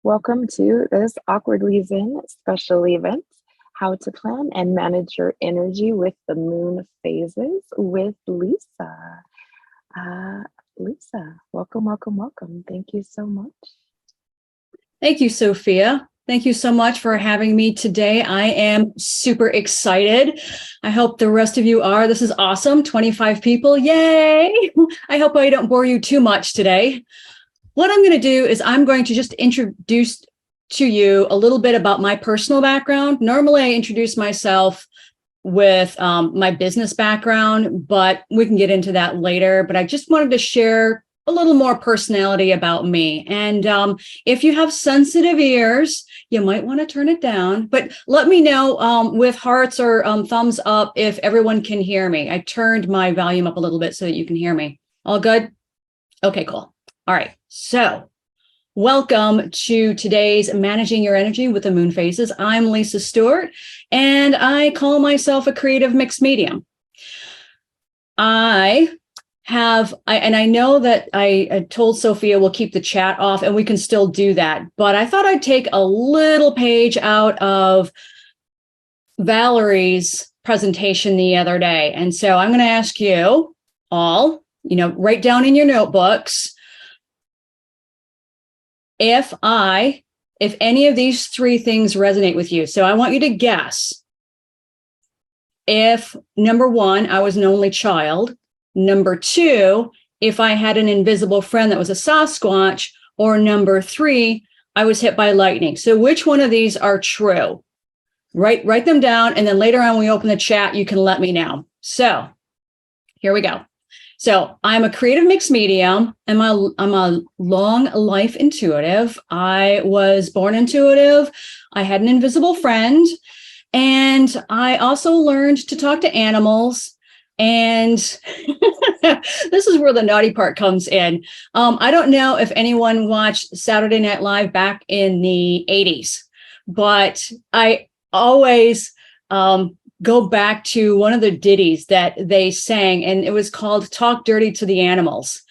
Welcome to this Awkwardly Zen special event, How to Plan and Manage Your Energy with the Moon Phases with Lisa. Uh, Lisa, welcome, welcome, welcome. Thank you so much. Thank you, Sophia. Thank you so much for having me today. I am super excited. I hope the rest of you are. This is awesome. 25 people. Yay. I hope I don't bore you too much today. What I'm going to do is I'm going to just introduce to you a little bit about my personal background. Normally, I introduce myself with my business background, but we can get into that later. But I just wanted to share a little more personality about me. And if you have sensitive ears, you might want to turn it down, but let me know with hearts or thumbs up if everyone can hear me. I turned my volume up a little bit so that you can hear me. All good? Okay, cool. All right. So welcome to today's Managing Your Energy with the Moon Phases. I'm Lisa Stewart, and I call myself a creative mixed medium. I know that I told Sophia we'll keep the chat off and we can still do that, but I thought I'd take a little page out of Valerie's presentation the other day. And so I'm going to ask you all, write down in your notebooks, if any of these three things resonate with you. So I want you to guess if, number one, I was an only child. Number two, if I had an invisible friend that was a Sasquatch, or number three, I was hit by lightning. So which one of these are true? Write them down. And then later on, when we open the chat, you can let me know. So here we go. So I'm a creative mixed medium. I'm a long life intuitive. I was born intuitive. I had an invisible friend. And I also learned to talk to animals. And this is where the naughty part comes in. I don't know if anyone watched Saturday Night Live back in the 80s, but I always go back to one of the ditties that they sang, and it was called Talk Dirty to the Animals.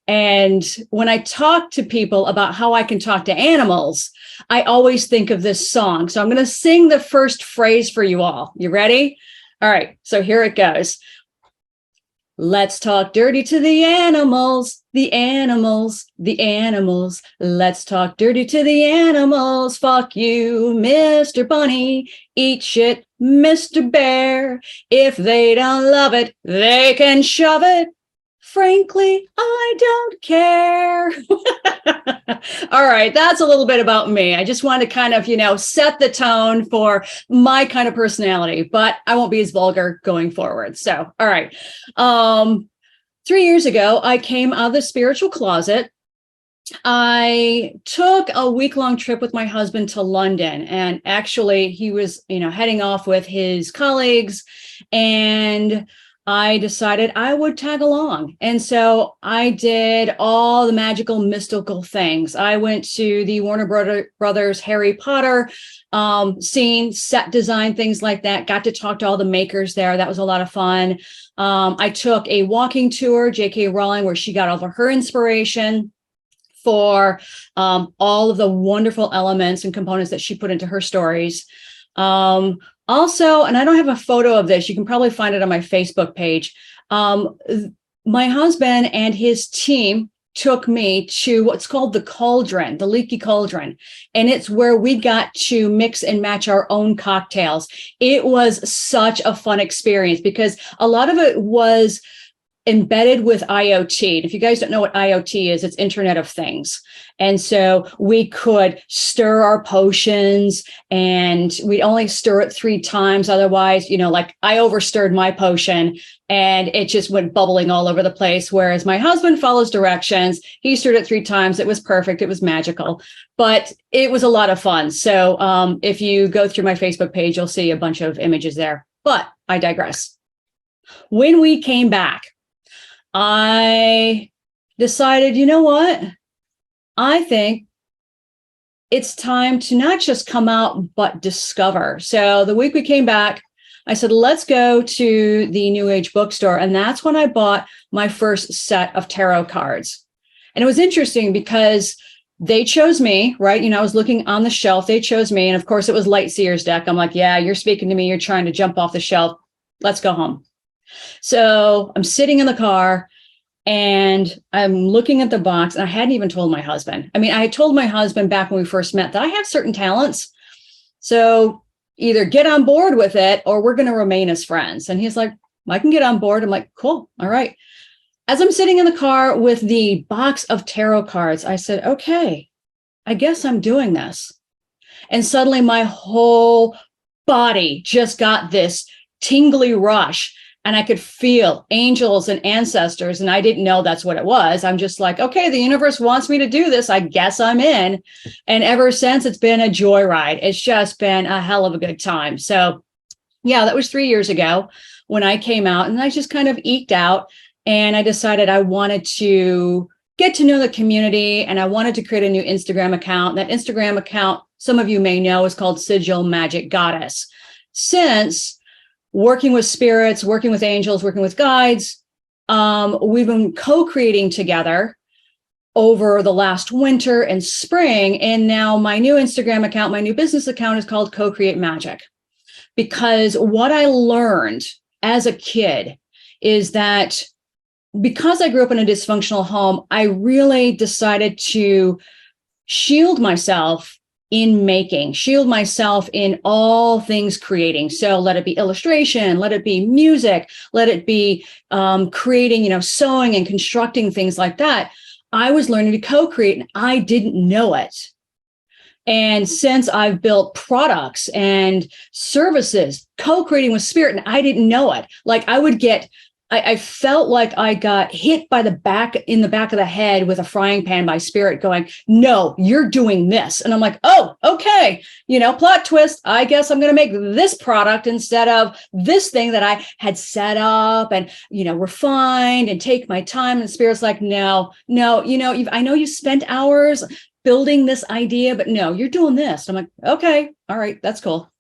And when I talk to people about how I can talk to animals, I always think of this song. So I'm going to sing the first phrase for you all. You ready? All right. So here it goes. Let's talk dirty to the animals, the animals, the animals. Let's talk dirty to the animals. Fuck you, Mr. Bunny. Eat shit, Mr. Bear. If they don't love it, they can shove it. Frankly, I don't care. All right, that's a little bit about me. I just want to kind of, set the tone for my kind of personality, but I won't be as vulgar going forward. So, all right. 3 years ago, I came out of the spiritual closet. I took a week-long trip with my husband to London, and actually he was, heading off with his colleagues, and I decided I would tag along. And so I did all the magical, mystical things. I went to the Warner Brothers Harry Potter scene, set design, things like that. Got to talk to all the makers there. That was a lot of fun. I took a walking tour, J.K. Rowling, where she got all of her inspiration for all of the wonderful elements and components that she put into her stories. Also, and I don't have a photo of this, you can probably find it on my Facebook page. My husband and his team took me to what's called the cauldron, the leaky cauldron. And it's where we got to mix and match our own cocktails. It was such a fun experience because a lot of it was embedded with IoT. If you guys don't know what IoT is, it's Internet of Things. And so we could stir our potions, and we'd only stir it 3 times. Otherwise, like I overstirred my potion and it just went bubbling all over the place. Whereas my husband follows directions. He stirred it 3 times. It was perfect. It was magical, but it was a lot of fun. So if you go through my Facebook page, you'll see a bunch of images there, but I digress. When we came back, I decided, you know what? I think it's time to not just come out, but discover. So the week we came back, I said, let's go to the New Age bookstore. And that's when I bought my first set of tarot cards. And it was interesting because they chose me, right? I was looking on the shelf. They chose me. And of course, it was Lightseer's deck. I'm like, yeah, you're speaking to me. You're trying to jump off the shelf. Let's go home. So I'm sitting in the car and I'm looking at the box, and I hadn't even told my husband. I mean, I had told my husband back when we first met that I have certain talents. So either get on board with it or we're going to remain as friends. And he's like, I can get on board. I'm like, cool. All right. As I'm sitting in the car with the box of tarot cards, I said, okay, I guess I'm doing this. And suddenly my whole body just got this tingly rush. And I could feel angels and ancestors. And I didn't know that's what it was. I'm just like, okay, the universe wants me to do this. I guess I'm in. And ever since, it's been a joyride. It's just been a hell of a good time. So yeah, that was 3 years ago when I came out, and I just kind of eked out. And I decided I wanted to get to know the community, and I wanted to create a new Instagram account. That Instagram account, some of you may know, is called Sigil Magic Goddess. Since working with spirits, working with angels, working with guides, we've been co-creating together over the last winter and spring. And now my new Instagram account, my new business account, is called CoCreate Magick. Because what I learned as a kid is that because I grew up in a dysfunctional home, I really decided to shield myself in making, shield myself in all things creating. So let it be illustration, let it be music, let it be creating, sewing and constructing, things like that. I was learning to co-create, and I didn't know it. And since I've built products and services, co-creating with spirit, and I didn't know it, like I felt like I got hit in the back of the head with a frying pan by spirit going, no, you're doing this. And I'm like, oh, okay. Plot twist. I guess I'm going to make this product instead of this thing that I had set up and, refined and take my time. And spirit's like, no, I know you spent hours building this idea, but no, you're doing this. And I'm like, okay, all right, that's cool.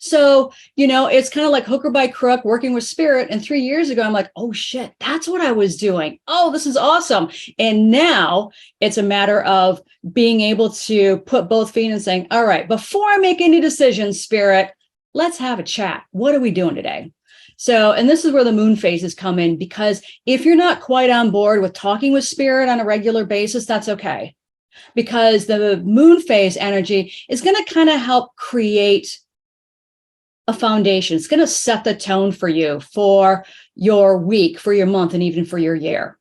So, it's kind of like hook or by crook, working with spirit. And 3 years ago, I'm like, oh shit, that's what I was doing. Oh, this is awesome. And now it's a matter of being able to put both feet and saying, all right, before I make any decisions, spirit, let's have a chat. What are we doing today? So, and this is where the moon phases come in, because if you're not quite on board with talking with spirit on a regular basis, that's okay. Because the moon phase energy is going to kind of help create a foundation. It's going to set the tone for you for your week, for your month, and even for your year.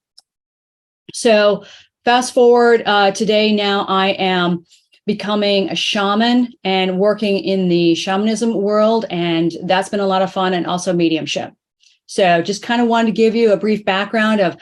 So fast forward today, now I am becoming a shaman and working in the shamanism world. And that's been a lot of fun, and also mediumship. So just kind of wanted to give you a brief background of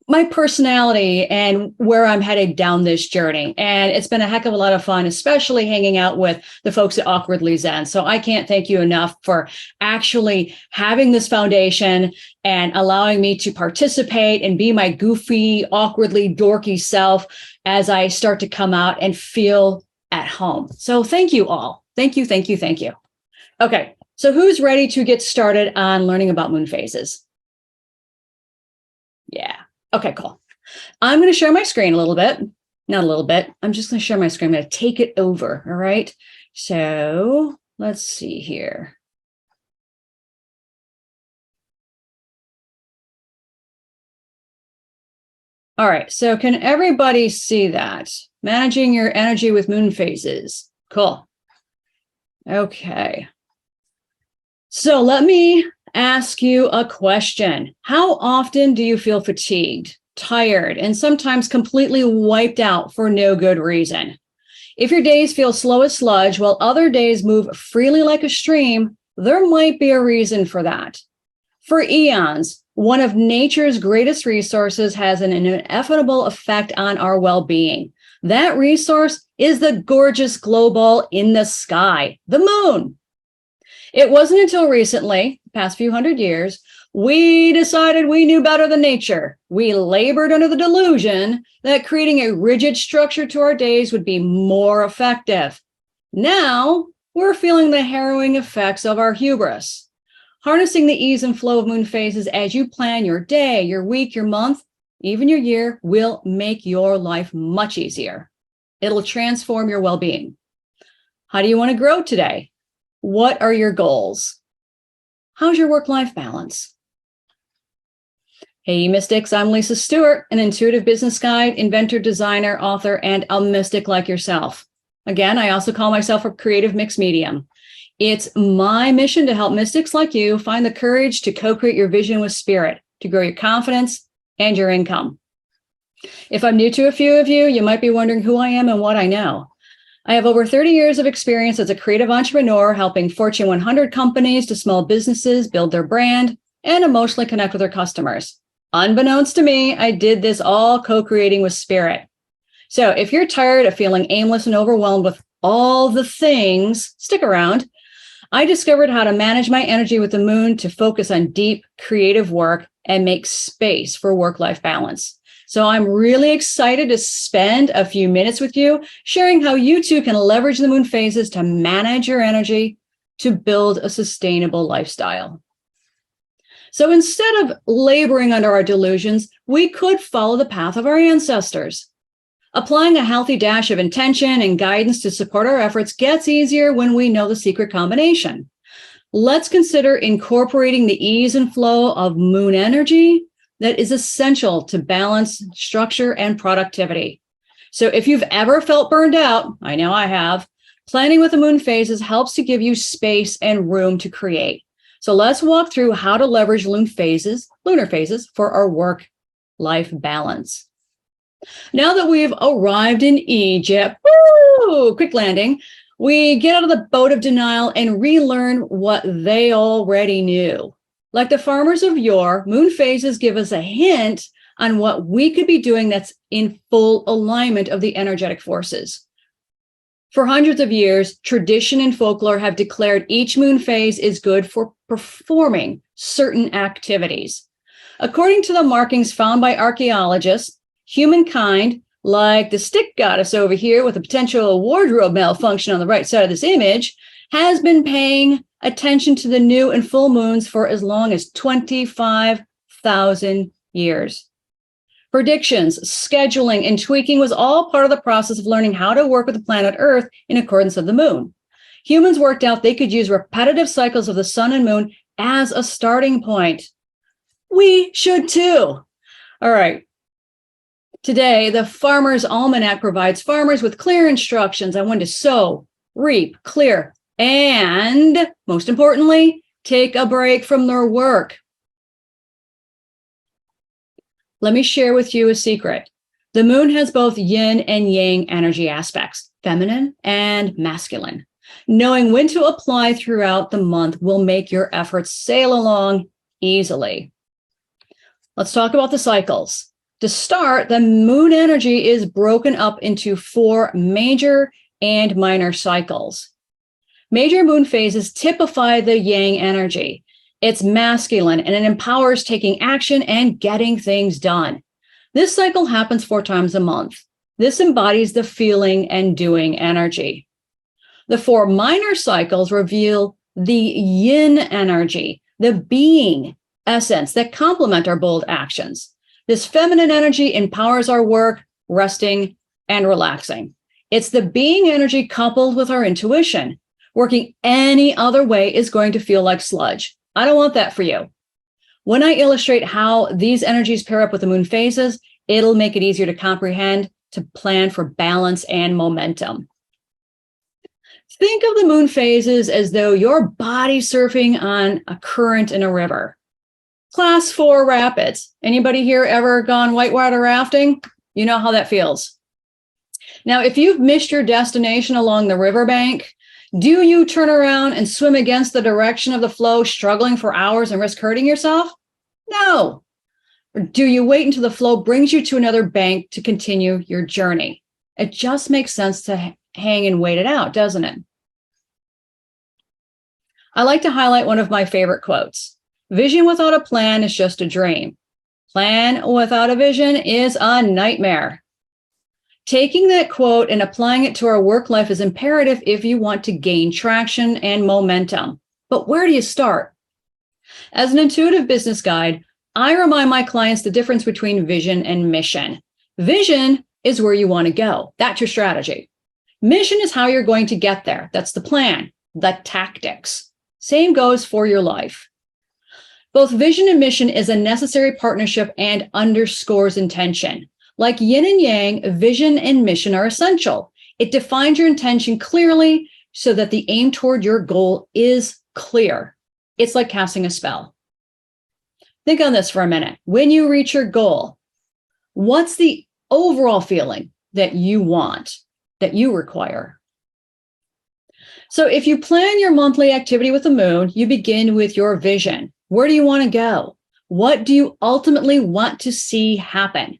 my personality and where I'm headed down this journey. And it's been a heck of a lot of fun, especially hanging out with the folks at Awkwardly Zen. So I can't thank you enough for actually having this foundation and allowing me to participate and be my goofy, awkwardly dorky self as I start to come out and feel at home. So thank you all. Thank you, thank you, thank you. Okay, so who's ready to get started on learning about moon phases? Yeah. Okay, cool. I'm going to share my screen a little bit. Not a little bit. I'm just going to share my screen. I'm going to take it over. All right. So let's see here. All right. So can everybody see that? Managing your energy with moon phases. Cool. Okay. So let me ask you a question. How often do you feel fatigued, tired, and sometimes completely wiped out for no good reason? If your days feel slow as sludge while other days move freely like a stream, there might be a reason for that. For eons, one of nature's greatest resources has an inevitable effect on our well-being. That resource is the gorgeous glow ball in the sky, the moon. It wasn't until recently, past few hundred years, we decided we knew better than nature. We labored under the delusion that creating a rigid structure to our days would be more effective. Now, we're feeling the harrowing effects of our hubris. Harnessing the ease and flow of moon phases as you plan your day, your week, your month, even your year will make your life much easier. It'll transform your well-being. How do you want to grow today? What are your goals? How's your work-life balance? Hey, Mystics, I'm Lisa Stewart, an intuitive business guide, inventor, designer, author, and a mystic like yourself. Again, I also call myself a creative mixed medium. It's my mission to help mystics like you find the courage to co-create your vision with spirit, to grow your confidence and your income. If I'm new to a few of you, you might be wondering who I am and what I know. I have over 30 years of experience as a creative entrepreneur, helping Fortune 100 companies to small businesses build their brand and emotionally connect with their customers. Unbeknownst to me, I did this all co-creating with spirit. So if you're tired of feeling aimless and overwhelmed with all the things, stick around. I discovered how to manage my energy with the moon to focus on deep creative work and make space for work-life balance. So I'm really excited to spend a few minutes with you, sharing how you too can leverage the moon phases to manage your energy to build a sustainable lifestyle. So instead of laboring under our delusions, we could follow the path of our ancestors. Applying a healthy dash of intention and guidance to support our efforts gets easier when we know the secret combination. Let's consider incorporating the ease and flow of moon energy that is essential to balance, structure, and productivity. So if you've ever felt burned out, I know I have, planning with the moon phases helps to give you space and room to create. So let's walk through how to leverage lunar phases for our work-life balance. Now that we've arrived in Egypt, quick landing, we get out of the boat of denial and relearn what they already knew. Like the farmers of yore, moon phases give us a hint on what we could be doing that's in full alignment of the energetic forces. For hundreds of years, tradition and folklore have declared each moon phase is good for performing certain activities. According to the markings found by archaeologists, humankind, like the stick goddess over here with a potential wardrobe malfunction on the right side of this image, has been paying attention to the new and full moons for as long as 25,000 years. Predictions, scheduling, and tweaking was all part of the process of learning how to work with the planet Earth in accordance with the moon. Humans worked out they could use repetitive cycles of the sun and moon as a starting point. We should too. All right. Today, the Farmer's Almanac provides farmers with clear instructions on when to sow, reap, clear, and, most importantly, take a break from their work. Let me share with you a secret. The moon has both yin and yang energy aspects, feminine and masculine. Knowing when to apply throughout the month will make your efforts sail along easily. Let's talk about the cycles. To start, the moon energy is broken up into 4 major and minor cycles. Major moon phases typify the yang energy. It's masculine and it empowers taking action and getting things done. This cycle happens 4 times a month. This embodies the feeling and doing energy. The 4 minor cycles reveal the yin energy, the being essence that complement our bold actions. This feminine energy empowers our work, resting, and relaxing. It's the being energy coupled with our intuition. Working any other way is going to feel like sludge. I don't want that for you. When I illustrate how these energies pair up with the moon phases, it'll make it easier to comprehend, to plan for balance and momentum. Think of the moon phases as though you're body surfing on a current in a river. Class 4 rapids. Anybody here ever gone whitewater rafting? You know how that feels. Now, if you've missed your destination along the riverbank, do you turn around and swim against the direction of the flow, struggling for hours and risk hurting yourself? No. Or do you wait until the flow brings you to another bank to continue your journey? It just makes sense to hang and wait it out, doesn't it? I like to highlight one of my favorite quotes. Vision without a plan is just a dream. Plan without a vision is a nightmare. Taking that quote and applying it to our work life is imperative if you want to gain traction and momentum. But where do you start? As an intuitive business guide, I remind my clients the difference between vision and mission. Vision is where you want to go. That's your strategy. Mission is how you're going to get there. That's the plan, the tactics. Same goes for your life. Both vision and mission is a necessary partnership and underscores intention. Like yin and yang, vision and mission are essential. It defines your intention clearly so that the aim toward your goal is clear. It's like casting a spell. Think on this for a minute. When you reach your goal, what's the overall feeling that you want, that you require? So if you plan your monthly activity with the moon, you begin with your vision. Where do you want to go? What do you ultimately want to see happen?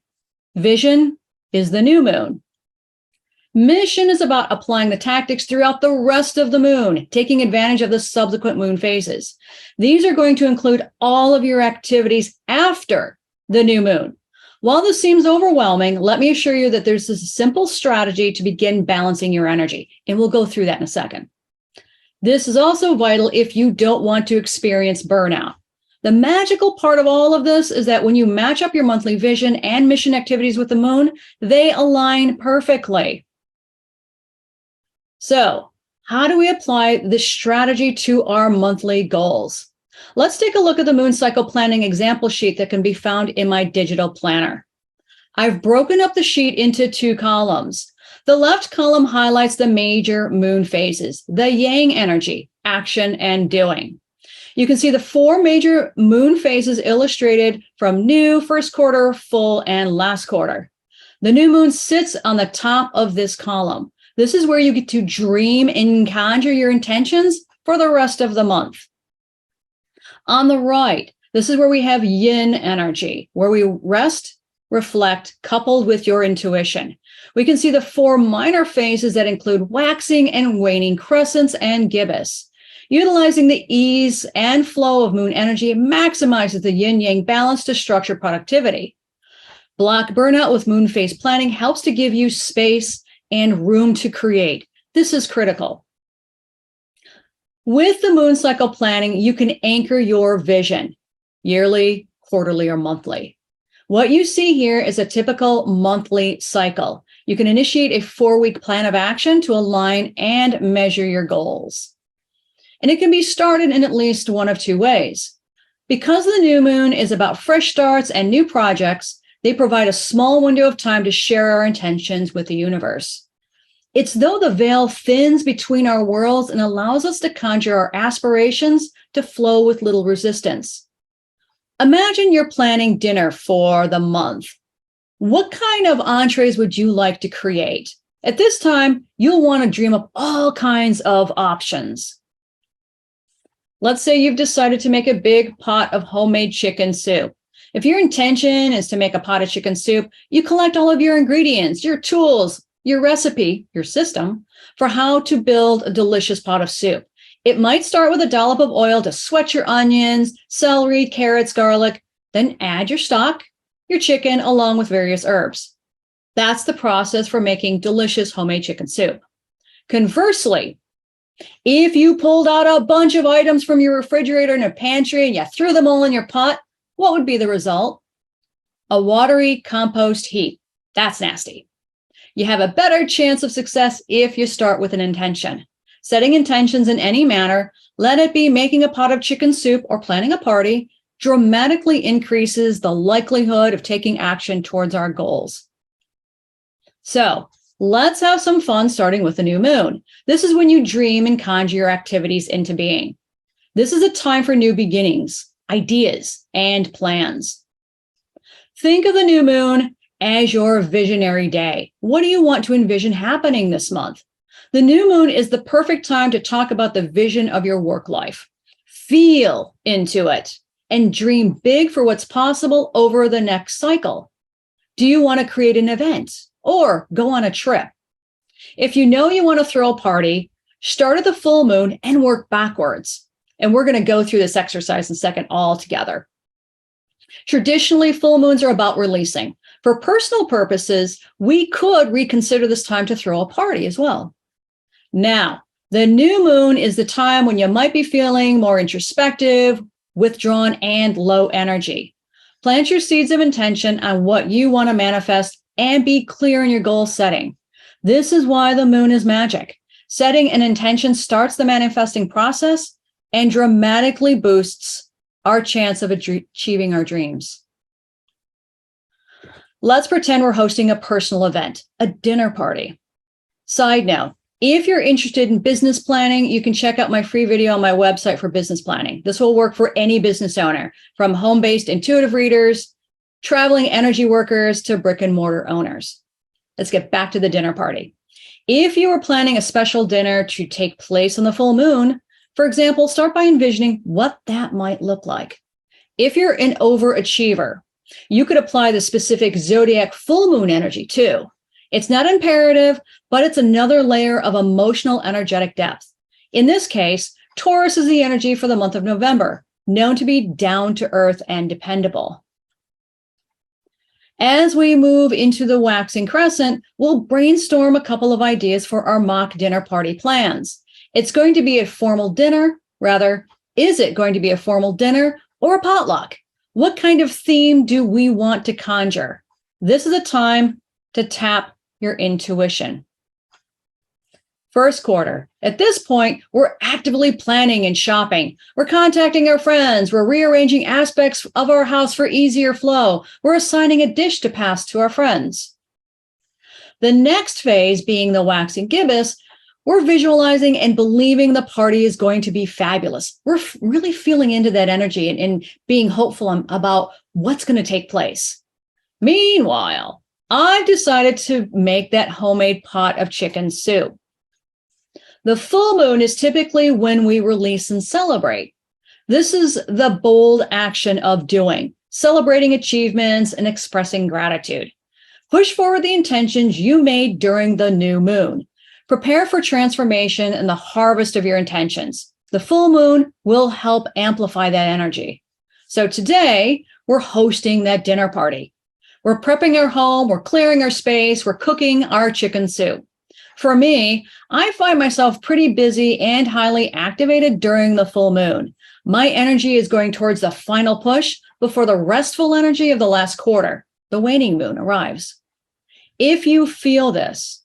Vision is the new moon. Mission is about applying the tactics throughout the rest of the moon, taking advantage of the subsequent moon phases. These are going to include all of your activities after the new moon. While this seems overwhelming, let me assure you that there's a simple strategy to begin balancing your energy, and we'll go through that in a second. This is also vital if you don't want to experience burnout. The magical part of all of this is that when you match up your monthly vision and mission activities with the moon, they align perfectly. So, how do we apply this strategy to our monthly goals? Let's take a look at the moon cycle planning example sheet that can be found in my digital planner. I've broken up the sheet into 2 columns. The left column highlights the major moon phases, the yang energy, action and doing. You can see the 4 major moon phases illustrated from new, first quarter, full, and last quarter. The new moon sits on the top of this column. This is where you get to dream and conjure your intentions for the rest of the month. On the right, this is where we have yin energy, where we rest, reflect, coupled with your intuition. We can see the 4 minor phases that include waxing and waning crescents and gibbous. Utilizing the ease and flow of moon energy maximizes the yin-yang balance to structure productivity. Block burnout with moon phase planning helps to give you space and room to create. This is critical. With the moon cycle planning, you can anchor your vision, yearly, quarterly, or monthly. What you see here is a typical monthly cycle. You can initiate a 4-week plan of action to align and measure your goals. And it can be started in at least one of 2 ways. Because the new moon is about fresh starts and new projects, they provide a small window of time to share our intentions with the universe. It's though the veil thins between our worlds and allows us to conjure our aspirations to flow with little resistance. Imagine you're planning dinner for the month. What kind of entrees would you like to create? At this time, you'll want to dream up all kinds of options. Let's say you've decided to make a big pot of homemade chicken soup. If your intention is to make a pot of chicken soup, you collect all of your ingredients, your tools, your recipe, your system for how to build a delicious pot of soup. It might start with a dollop of oil to sweat your onions, celery, carrots, garlic, then add your stock, your chicken, along with various herbs. That's the process for making delicious homemade chicken soup. Conversely, if you pulled out a bunch of items from your refrigerator and your pantry and you threw them all in your pot, what would be the result? A watery compost heap. That's nasty. You have a better chance of success if you start with an intention. Setting intentions in any manner, let it be making a pot of chicken soup or planning a party, dramatically increases the likelihood of taking action towards our goals. So let's have some fun starting with the new moon. This is when you dream and conjure your activities into being. This is a time for new beginnings, ideas, and plans. Think of the new moon as your visionary day. What do you want to envision happening this month? The new moon is the perfect time to talk about the vision of your work life. Feel into it and dream big for what's possible over the next cycle. Do you want to create an event or go on a trip? If you know you want to throw a party, start at the full moon and work backwards. And we're going to go through this exercise in a second all together. Traditionally, full moons are about releasing. For personal purposes, we could reconsider this time to throw a party as well. Now, the new moon is the time when you might be feeling more introspective, withdrawn, and low energy. Plant your seeds of intention on what you want to manifest and be clear in your goal setting. This is why the moon is magic. Setting an intention starts the manifesting process and dramatically boosts our chance of achieving our dreams. Let's pretend we're hosting a personal event, a dinner party. Side note, if you're interested in business planning, you can check out my free video on my website for business planning. This will work for any business owner, from home-based intuitive readers, traveling energy workers, to brick and mortar owners. Let's get back to the dinner party. If you are planning a special dinner to take place on the full moon, for example, start by envisioning what that might look like. If you're an overachiever, you could apply the specific zodiac full moon energy too. It's not imperative, but it's another layer of emotional energetic depth. In this case, Taurus is the energy for the month of November, known to be down to earth and dependable. As we move into the waxing crescent, we'll brainstorm a couple of ideas for our mock dinner party plans. It's going to be a formal dinner, rather, is it going to be a formal dinner or a potluck? What kind of theme do we want to conjure? This is a time to tap your intuition. First quarter. At this point, we're actively planning and shopping. We're contacting our friends. We're rearranging aspects of our house for easier flow. We're assigning a dish to pass to our friends. The next phase, being the waxing gibbous, we're visualizing and believing the party is going to be fabulous. We're really feeling into that energy and being hopeful about what's going to take place. Meanwhile, I've decided to make that homemade pot of chicken soup. The full moon is typically when we release and celebrate. This is the bold action of doing, celebrating achievements and expressing gratitude. Push forward the intentions you made during the new moon. Prepare for transformation and the harvest of your intentions. The full moon will help amplify that energy. So today, we're hosting that dinner party. We're prepping our home, we're clearing our space, we're cooking our chicken soup. For me, I find myself pretty busy and highly activated during the full moon. My energy is going towards the final push before the restful energy of the last quarter, the waning moon, arrives. If you feel this,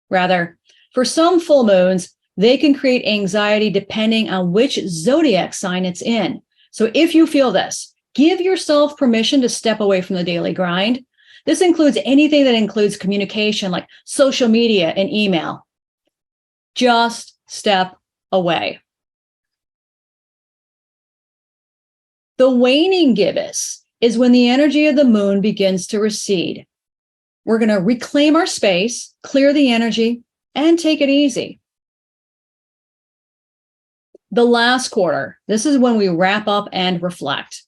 rather, for some full moons, they can create anxiety depending on which zodiac sign it's in. So if you feel this, give yourself permission to step away from the daily grind. This includes anything that includes communication like social media and email. Just step away. The waning gibbous is when the energy of the moon begins to recede. We're going to reclaim our space, clear the energy, and take it easy. The last quarter, this is when we wrap up and reflect.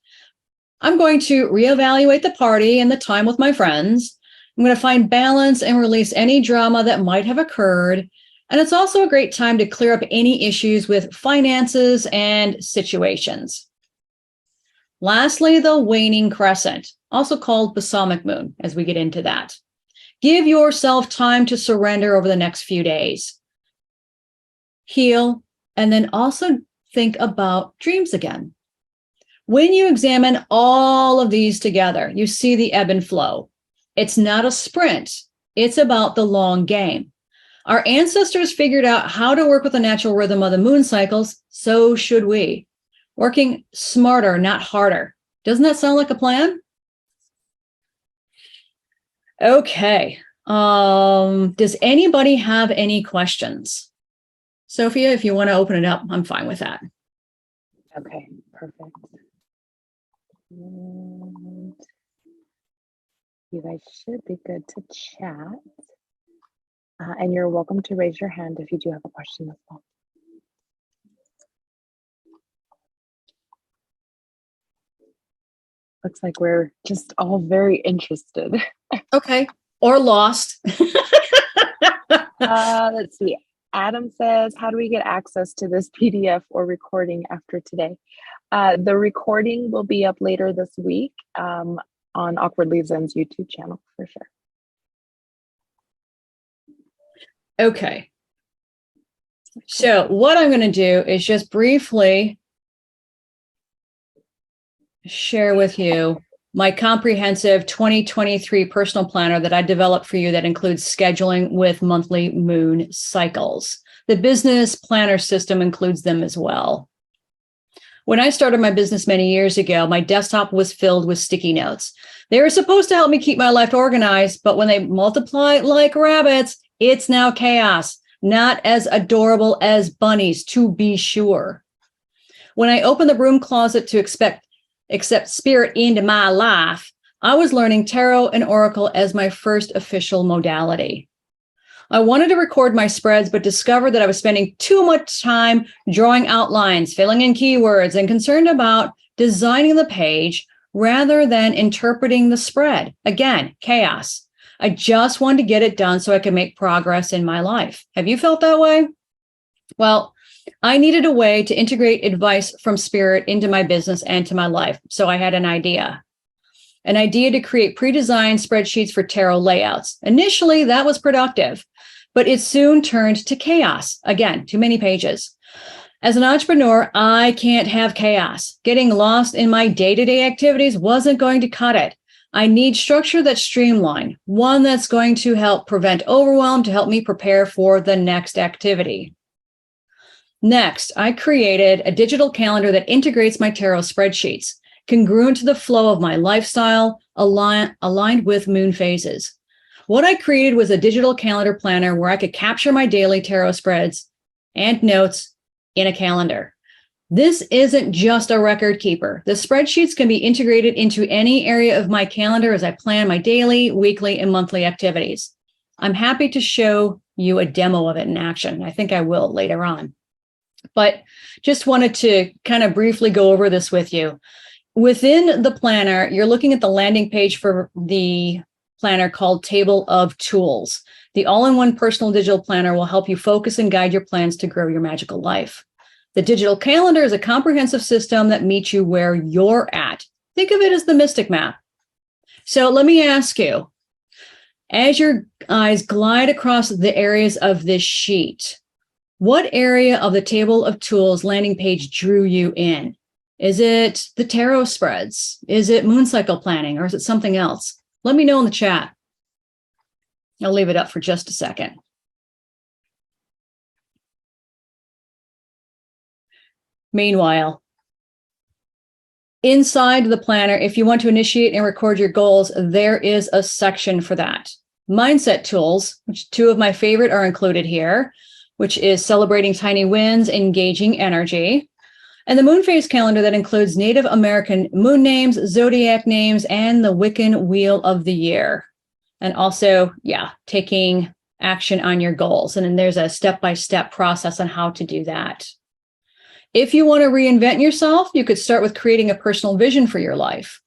I'm going to reevaluate the party and the time with my friends. I'm going to find balance and release any drama that might have occurred. And it's also a great time to clear up any issues with finances and situations. Lastly, the waning crescent, also called balsamic moon, as we get into that. Give yourself time to surrender over the next few days. Heal, and then also think about dreams again. When you examine all of these together, you see the ebb and flow. It's not a sprint. It's about the long game. Our ancestors figured out how to work with the natural rhythm of the moon cycles, so should we. Working smarter, not harder. Doesn't that sound like a plan? Okay. Does anybody have any questions? Sophia, if you want to open it up, I'm fine with that. Okay, perfect. And you guys should be good to chat. And you're welcome to raise your hand if you do have a question as well. Looks like we're just all very interested. Okay. Or lost. Let's see. Adam says, how do we get access to this PDF or recording after today? The recording will be up later this week on Awkwardly Zen's YouTube channel for sure. Okay. So what I'm going to do is just briefly share with you my comprehensive 2023 personal planner that I developed for you that includes scheduling with monthly moon cycles. The business planner system includes them as well. When I started my business many years ago, my desktop was filled with sticky notes. They were supposed to help me keep my life organized, but when they multiply like rabbits, it's now chaos, not as adorable as bunnies, to be sure. When I opened the broom closet to accept spirit into my life, I was learning tarot and oracle as my first official modality. I wanted to record my spreads, but discovered that I was spending too much time drawing outlines, filling in keywords, and concerned about designing the page rather than interpreting the spread. Again, chaos. I just wanted to get it done so I could make progress in my life. Have you felt that way? Well, I needed a way to integrate advice from spirit into my business and to my life. So I had an idea to create pre-designed spreadsheets for tarot layouts. Initially, that was productive, but it soon turned to chaos. Again, too many pages. As an entrepreneur, I can't have chaos. Getting lost in my day-to-day activities wasn't going to cut it. I need structure that's streamlined, one that's going to help prevent overwhelm to help me prepare for the next activity. Next, I created a digital calendar that integrates my tarot spreadsheets, congruent to the flow of my lifestyle, aligned with moon phases. What I created was a digital calendar planner where I could capture my daily tarot spreads and notes in a calendar. This isn't just a record keeper. The spreadsheets can be integrated into any area of my calendar as I plan my daily, weekly, and monthly activities. I'm happy to show you a demo of it in action. I think I will later on. But just wanted to kind of briefly go over this with you. Within the planner, you're looking at the landing page for the planner called Table of Tools. The all-in-one personal digital planner will help you focus and guide your plans to grow your magical life. The digital calendar is a comprehensive system that meets you where you're at. Think of it as the mystic map. So let me ask you, as your eyes glide across the areas of this sheet, what area of the Table of Tools landing page drew you in? Is it the tarot spreads? Is it moon cycle planning? Or is it something else? Let me know in the chat. I'll leave it up for just a second. Meanwhile, inside the planner, if you want to initiate and record your goals, there is a section for that. Mindset tools, which two of my favorite are included here, which is celebrating tiny wins, engaging energy. And the moon phase calendar that includes Native American moon names, zodiac names, and the Wiccan wheel of the year. And also, taking action on your goals. And then there's a step-by-step process on how to do that. If you want to reinvent yourself, you could start with creating a personal vision for your life.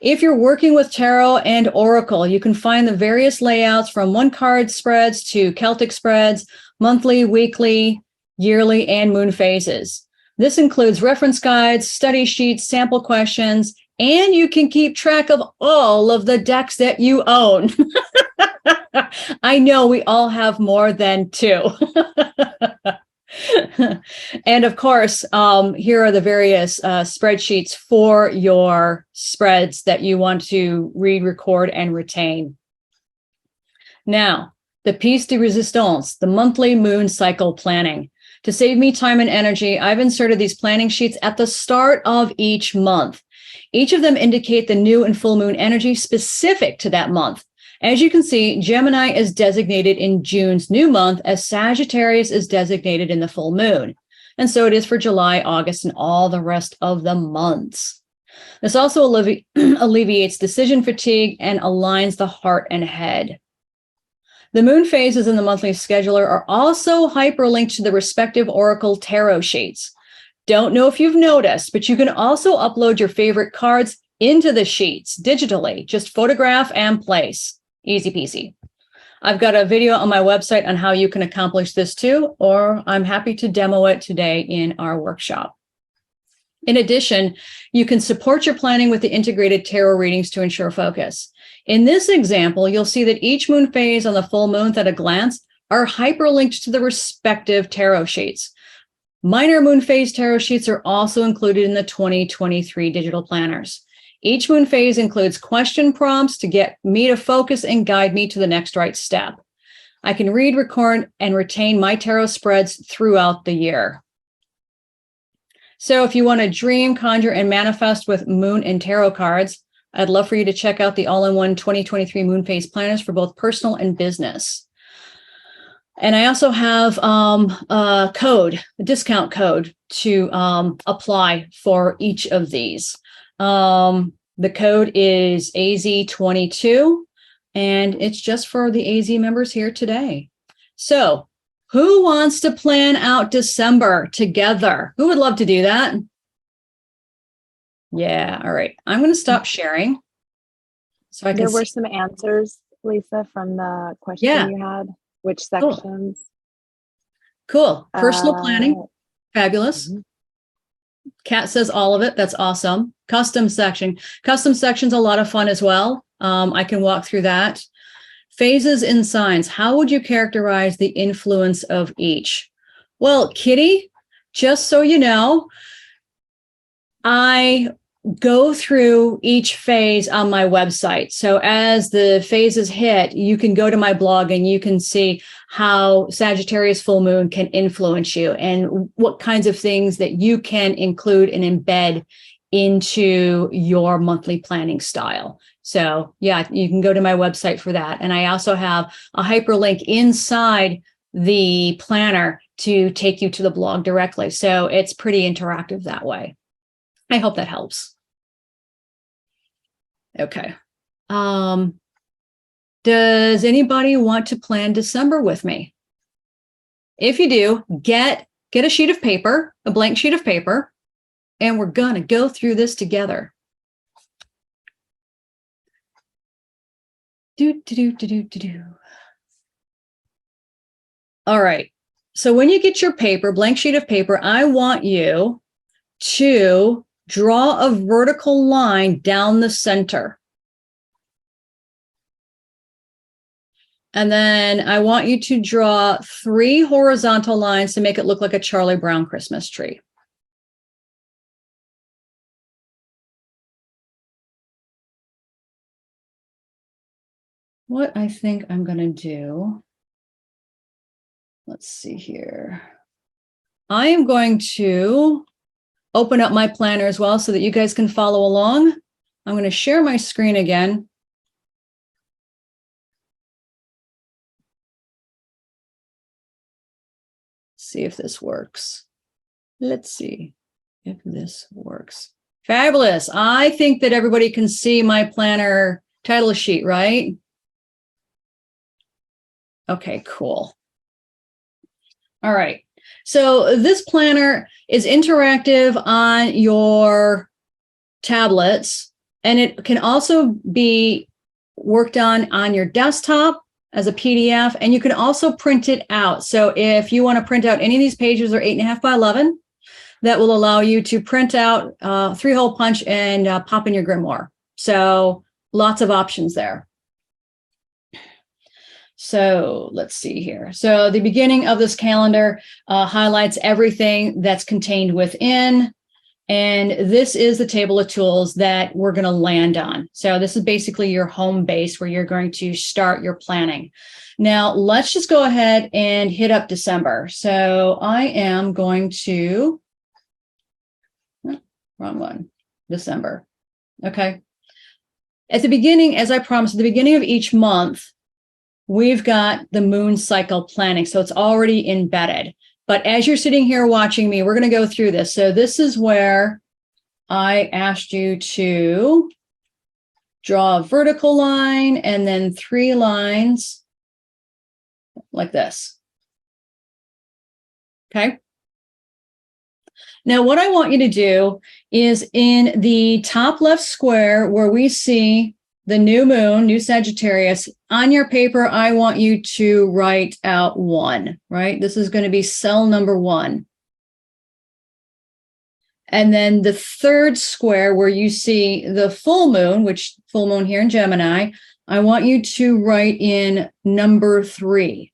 If you're working with tarot and oracle, you can find the various layouts from one-card spreads to Celtic spreads, monthly, weekly, yearly, and moon phases. This includes reference guides, study sheets, sample questions, and you can keep track of all of the decks that you own. I know we all have more than two. And of course, here are the various spreadsheets for your spreads that you want to read, record, and retain. Now, the piece de resistance, the monthly moon cycle planning. To save me time and energy, I've inserted these planning sheets at the start of each month. Each of them indicate the new and full moon energy specific to that month. As you can see, Gemini is designated in June's new month as Sagittarius is designated in the full moon. And so it is for July, August, and all the rest of the months. This also alleviates decision fatigue and aligns the heart and head. The moon phases in the monthly scheduler are also hyperlinked to the respective oracle tarot sheets. Don't know if you've noticed, but you can also upload your favorite cards into the sheets digitally. Just photograph and place. Easy peasy. I've got a video on my website on how you can accomplish this too, or I'm happy to demo it today in our workshop. In addition, you can support your planning with the integrated tarot readings to ensure focus. In this example, you'll see that each moon phase on the full moon at a glance are hyperlinked to the respective tarot sheets. Minor moon phase tarot sheets are also included in the 2023 digital planners. Each moon phase includes question prompts to get me to focus and guide me to the next right step. I can read, record, and retain my tarot spreads throughout the year. So if you want to dream, conjure, and manifest with moon and tarot cards, I'd love for you to check out the all-in-one 2023 moon phase planners for both personal and business. And I also have a discount code to apply for each of these. The code is AZ22, and it's just for the AZ members here today. So who wants to plan out December together? Who would love to do that? Yeah, all right. I'm going to stop sharing. So I can There were some answers, Lisa, from the question you had. Which sections? Cool. Personal planning. Fabulous. Mm-hmm. Kat says all of it. That's awesome. Custom section. Custom section's a lot of fun as well. I can walk through that. Phases and signs. How would you characterize the influence of each? Well, Kitty, just so you know, I go through each phase on my website. So as the phases hit, you can go to my blog and you can see how Sagittarius full moon can influence you and what kinds of things that you can include and embed into your monthly planning style. So yeah, you can go to my website for that. And I also have a hyperlink inside the planner to take you to the blog directly. So it's pretty interactive that way. I hope that helps. Okay. Does anybody want to plan December with me? If you do, get a sheet of paper, a blank sheet of paper, and we're going to go through this together. All right. So when you get your paper, blank sheet of paper, I want you to draw a vertical line down the center. And then I want you to draw 3 horizontal lines to make it look like a Charlie Brown Christmas tree. What I think I'm going to do, let's see here. I am going to open up my planner as well so that you guys can follow along. I'm going to share my screen again. See if this works. Let's see if this works. Fabulous. I think that everybody can see my planner title sheet, right? Okay, cool. All right. So this planner is interactive on your tablets, and it can also be worked on your desktop as a PDF, and you can also print it out. So if you want to print out any of these pages, they're 8.5 by 11, that will allow you to print out 3-hole punch and pop in your grimoire. So lots of options there. So let's see here. So the beginning of this calendar highlights everything that's contained within. And this is the table of tools that we're going to land on. So this is basically your home base where you're going to start your planning. Now, let's just go ahead and hit up December. So I am going to, wrong one, December. Okay. At the beginning, as I promised, at the beginning of each month, we've got the moon cycle planning. So it's already embedded. But as you're sitting here watching me, we're going to go through this. So this is where I asked you to draw a vertical line and then 3 lines like this. Okay. Now, what I want you to do is in the top left square where we see the new moon, new Sagittarius, on your paper, I want you to write out 1, right? This is going to be cell number 1. And then the third square where you see the full moon, which full moon here in Gemini, I want you to write in number 3.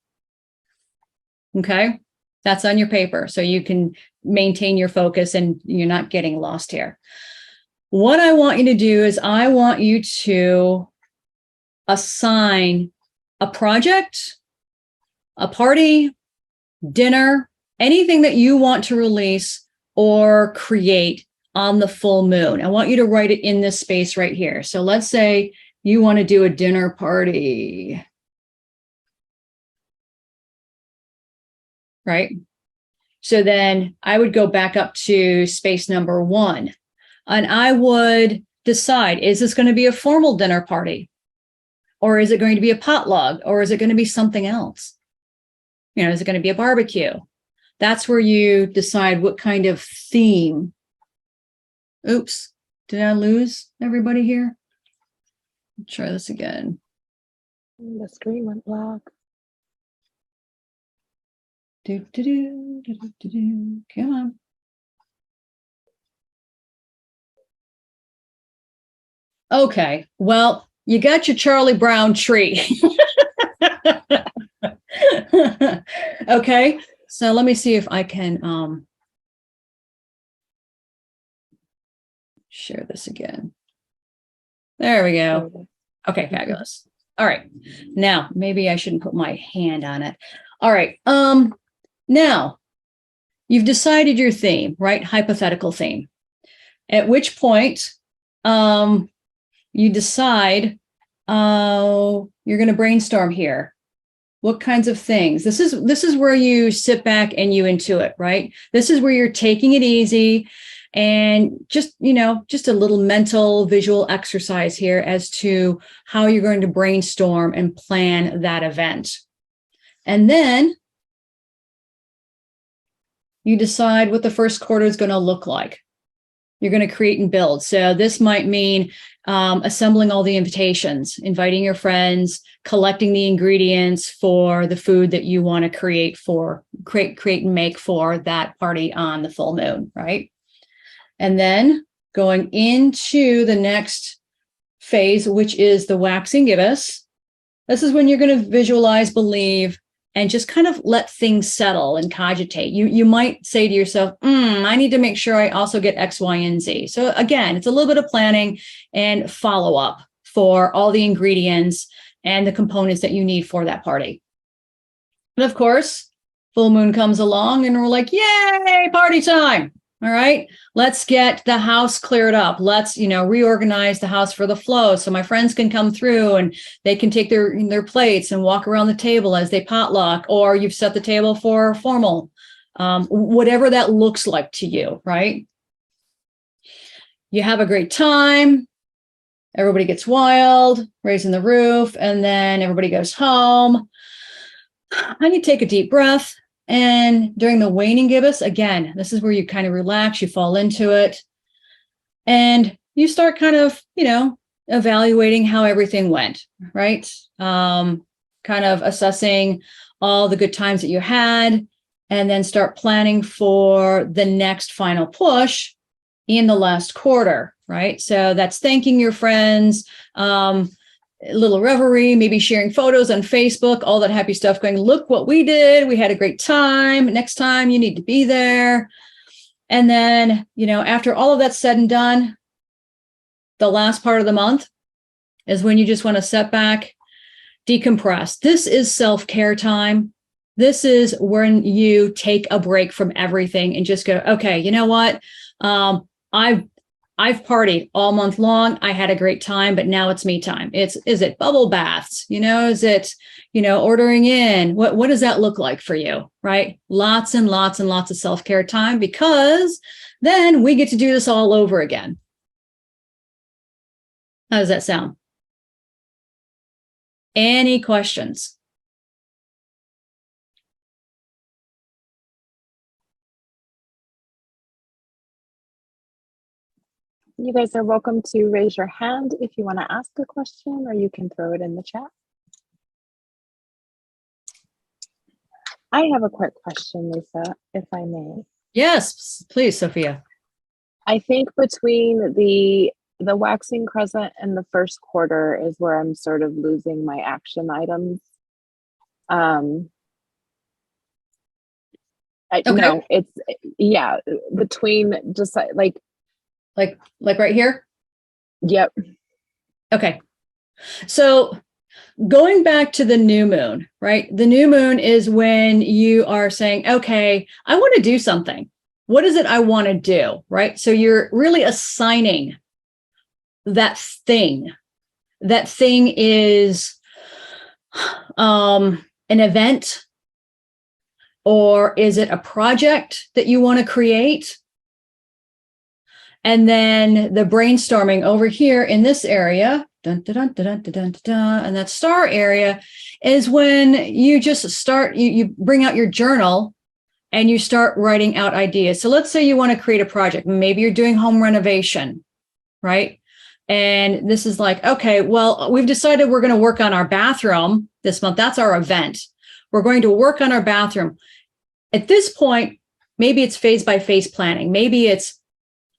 Okay? That's on your paper, so you can maintain your focus and you're not getting lost here. what I want you to do is I want you to assign a project, a party, dinner, anything that you want to release or create on the full moon. I want you to write it in this space right here. So let's say you want to do a dinner party, right? So then I would go back up to space number 1, and I would decide, is this going to be a formal dinner party? Or is it going to be a potluck? Or is it going to be something else? You know, is it going to be a barbecue? That's where you decide what kind of theme. Oops, did I lose everybody here? Try this again. The screen went black. Come on. Okay, well, you got your Charlie Brown tree. Okay, so let me see if I can share this again. There we go. Okay, fabulous. All right, now maybe I shouldn't put my hand on it. All right, now you've decided your theme, right? Hypothetical theme. At which point, you decide you're going to brainstorm here. What kinds of things? This is where you sit back and you intuit, right? This is where you're taking it easy and just a little mental visual exercise here as to how you're going to brainstorm and plan that event. And then you decide what the first quarter is going to look like. You're going to create and build. So this might mean assembling all the invitations, inviting your friends, collecting the ingredients for the food that you want to create and make for that party on the full moon, right? And then going into the next phase, which is the waxing gibbous. This is when you're going to visualize, believe, and just kind of let things settle and cogitate. You might say to yourself, I need to make sure I also get X, Y, and Z. So again, it's a little bit of planning and follow up for all the ingredients and the components that you need for that party. And of course, full moon comes along and we're like, yay, party time. All right, let's get the house cleared up. Let's, reorganize the house for the flow so my friends can come through and they can take their plates and walk around the table as they potluck, or you've set the table for formal, whatever that looks like to you, right? You have a great time. Everybody gets wild, raising the roof, and then everybody goes home. And you take a deep breath. And during the waning gibbous, again, this is where you kind of relax, you fall into it, and you start kind of, evaluating how everything went, right? Kind of assessing all the good times that you had, and then start planning for the next final push in the last quarter, right? So that's thanking your friends, a little reverie, maybe sharing photos on Facebook, all that happy stuff, going, look what we did. We had a great time. Next time you need to be there. And then, after all of that's said and done, the last part of the month is when you just want to set back, decompress. This is self-care time. This is when you take a break from everything and just go, okay, you know what? I've partied all month long. I had a great time, but now it's me time. Is it bubble baths? Is it, ordering in? What does that look like for you? Right? Lots and lots and lots of self-care time, because then we get to do this all over again. How does that sound? Any questions? You guys are welcome to raise your hand if you want to ask a question, or you can throw it in the chat. I have a quick question, Lisa, if I may. Yes, please, Sophia. I think between the waxing crescent and the first quarter is where I'm sort of losing my action items. Okay. No, it's between just like right here. Yep. Okay. So going back to the new moon, right? The new moon is when you are saying, okay, I want to do something. What is it I want to do, right? So you're really assigning that thing. That thing is an event, or is it a project that you want to create? And then the brainstorming over here in this area, dun, dun, dun, dun, dun, dun, dun, dun, and that star area is when you just start, you bring out your journal and you start writing out ideas. So let's say you want to create a project. Maybe you're doing home renovation, right? And this is like, okay, well, we've decided we're going to work on our bathroom this month. That's our event. We're going to work on our bathroom. At this point, maybe it's phase by phase planning. Maybe it's,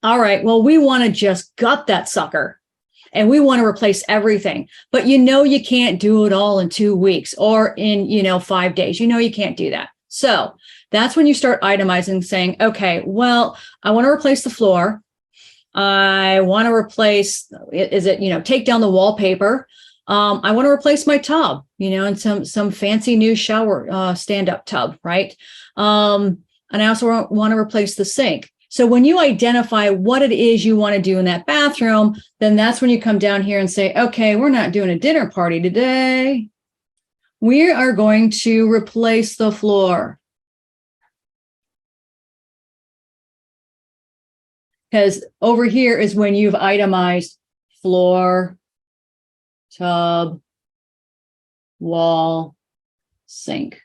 all right, well, we want to just gut that sucker and we want to replace everything. But you can't do it all in 2 weeks or in, 5 days. You can't do that. So that's when you start itemizing, saying, okay, well, I want to replace the floor. I want to replace, take down the wallpaper. I want to replace my tub, and some fancy new shower stand-up tub, right? And I also want to replace the sink. So when you identify what it is you want to do in that bathroom, then that's when you come down here and say, okay, we're not doing a dinner party today. We are going to replace the floor. Because over here is when you've itemized floor, tub, wall, sink.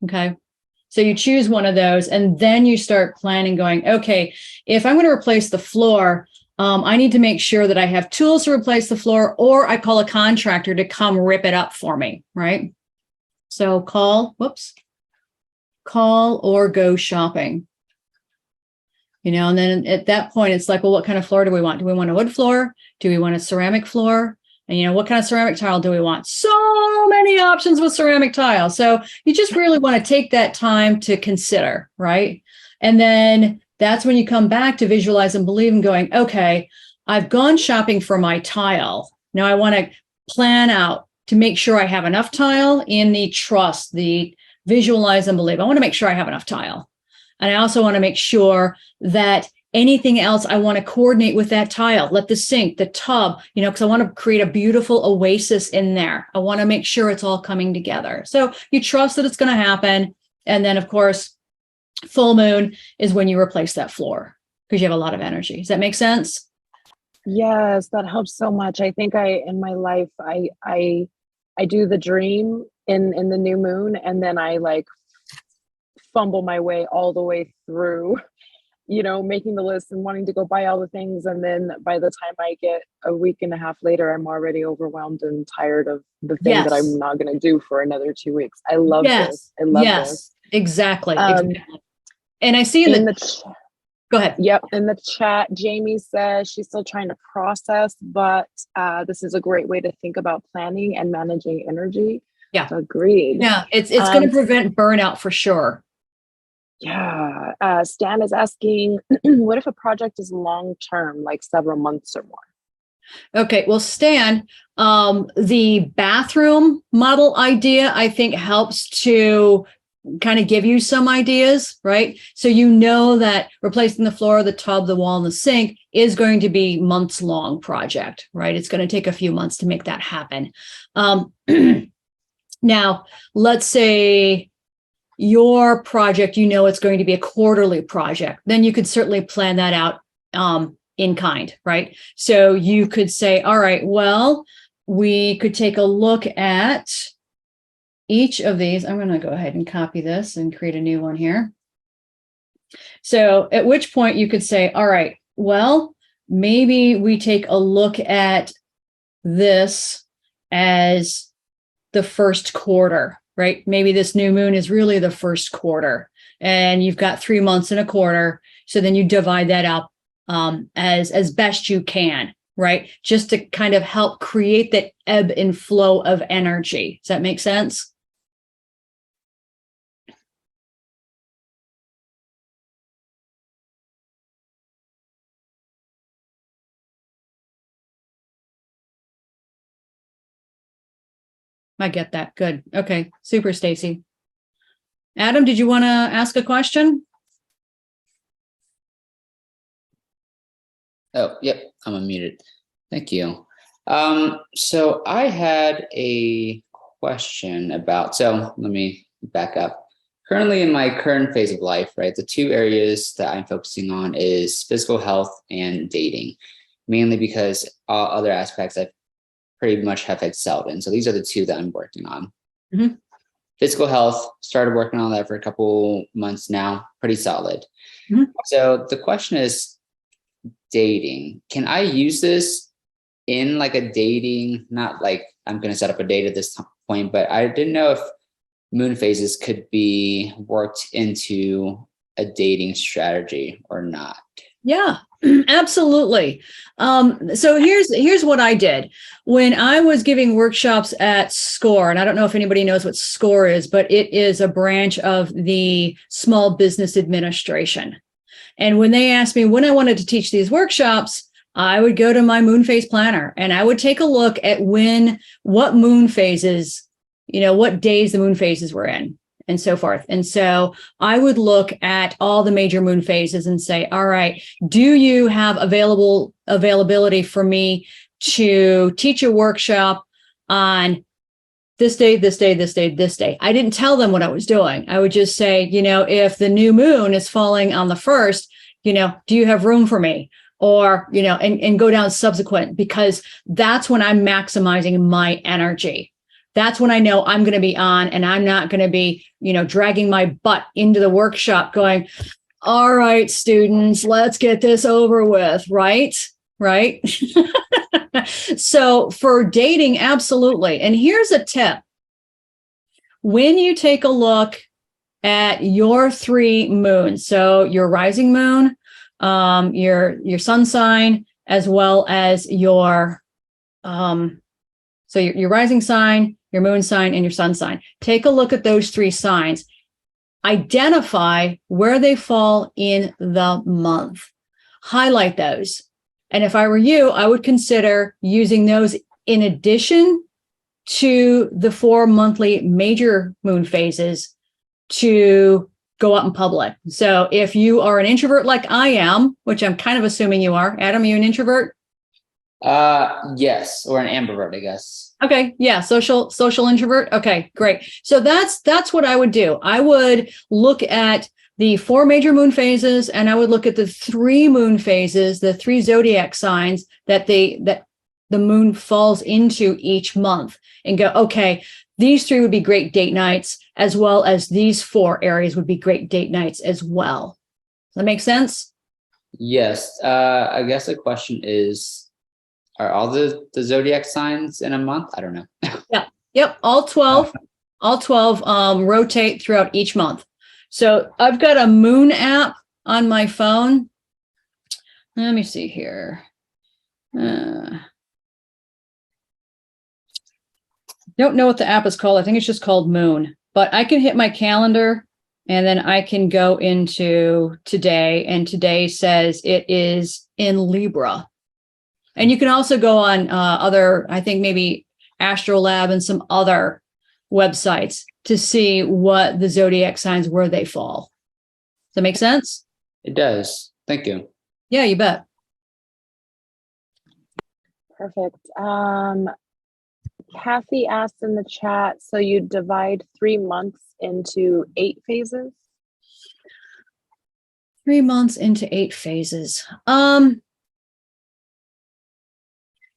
Okay. So you choose one of those and then you start planning going, okay, if I'm going to replace the floor, I need to make sure that I have tools to replace the floor, or I call a contractor to come rip it up for me, right? So call or go shopping. And then at that point, it's like, well, what kind of floor do we want? Do we want a wood floor? Do we want a ceramic floor? And, what kind of ceramic tile do we want? So many options with ceramic tile. So you just really want to take that time to consider, right? And then that's when you come back to visualize and believe and going, okay, I've gone shopping for my tile. Now I want to plan out to make sure I have enough tile in the trust, the visualize and believe. I want to make sure I have enough tile. And I also want to make sure that anything else I want to coordinate with that tile, let the sink, the tub, because I want to create a beautiful oasis in there. I want to make sure it's all coming together. So you trust that it's going to happen. And then, of course, full moon is when you replace that floor because you have a lot of energy. Does that make sense? Yes, that helps so much. I think in my life, I do the dream in the new moon, and then I like fumble my way all the way through, making the list and wanting to go buy all the things. And then by the time I get a week and a half later, I'm already overwhelmed and tired of the thing that I'm not going to do for another 2 weeks. I love this. I love this. Exactly. Exactly. And I see go ahead. Yep. In the chat, Jamie says she's still trying to process, but this is a great way to think about planning and managing energy. Yeah. So agreed. Yeah. It's going to prevent burnout for sure. Yeah. Stan is asking, what if a project is long-term, like several months or more? Okay. Well, Stan, the bathroom model idea, I think, helps to kind of give you some ideas, right? So that replacing the floor, the tub, the wall, and the sink is going to be months-long project, right? It's going to take a few months to make that happen. Now, let's say your project, it's going to be a quarterly project, then you could certainly plan that out in kind, right? So you could say, all right, well, we could take a look at each of these. I'm going to go ahead and copy this and create a new one here. So at which point you could say, all right, well, maybe we take a look at this as the first quarter, right? Maybe this new moon is really the first quarter and you've got 3 months and a quarter. So then you divide that up as best you can, right? Just to kind of help create that ebb and flow of energy. Does that make sense? I get that. Good. Okay. Super, Stacy. Adam, did you want to ask a question? Oh, yep, I'm unmuted. Thank you. So I had a question about, so let me back up. Currently in my current phase of life, right, the two areas that I'm focusing on is physical health and dating, mainly because other aspects I pretty much have excelled in. So these are the two that I'm working on. Mm-hmm. Physical health, started working on that for a couple months now, pretty solid. Mm-hmm. So the question is, dating, can I use this in like a dating, not like I'm going to set up a date at this point, but I didn't know if moon phases could be worked into a dating strategy or not. Yeah, absolutely. So here's what I did when I was giving workshops at SCORE, and I don't know if anybody knows what SCORE is, but it is a branch of the Small Business Administration. And when they asked me when I wanted to teach these workshops, I would go to my moon phase planner and I would take a look at what moon phases, what days the moon phases were in and so forth. And so I would look at all the major moon phases and say, all right, do you have availability for me to teach a workshop on this day, this day, this day, this day? I didn't tell them what I was doing. I would just say, if the new moon is falling on the 1st, do you have room for me? Or, and go down subsequent, because that's when I'm maximizing my energy. That's when I know I'm going to be on and I'm not going to be, dragging my butt into the workshop going, all right, students, let's get this over with. Right. So for dating, absolutely. And here's a tip. When you take a look at your 3 moons, so your rising moon, your sun sign, as well as your rising sign, your moon sign, and your sun sign. Take a look at those 3 signs. Identify where they fall in the month. Highlight those. And if I were you, I would consider using those in addition to the 4 monthly major moon phases to go out in public. So if you are an introvert like I am, which I'm kind of assuming you are, Adam, are you an introvert? Yes, or an ambivert, I guess. Okay, yeah, social introvert. Okay, great. So that's what I would do. I would look at the 4 major moon phases, and I would look at the 3 moon phases, the 3 zodiac signs that the moon falls into each month, and go, okay, these 3 would be great date nights, as well as these 4 areas would be great date nights as well. Does that make sense? Yes. I guess the question is, are all the zodiac signs in a month? I don't know. Yeah. Yep. All 12 rotate throughout each month. So I've got a moon app on my phone. Let me see here. Don't know what the app is called. I think it's just called Moon, but I can hit my calendar and then I can go into today, and today says it is in Libra. And you can also go on other, I think maybe Astrolab and some other websites to see what the zodiac signs, where they fall. Does that make sense? It does. Thank you. Yeah, you bet. Perfect. Kathy asked in the chat, so you divide 3 months into 8 phases? 3 months into 8 phases.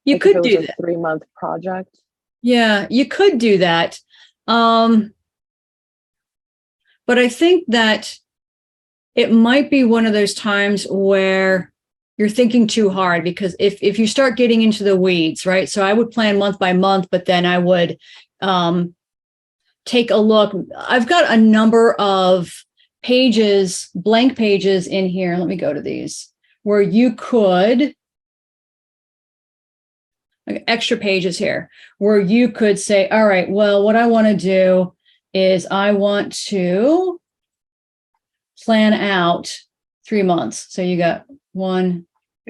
You like could do that. 3-month project. Yeah, you could do that. But I think that it might be one of those times where you're thinking too hard, because if you start getting into the weeds, right? So I would plan month by month, but then I would take a look. I've got a number of pages, blank pages in here. Let me go to these where you could, extra pages here, where you could say, all right, well, what I want to do is I want to plan out 3 months. So you got 1,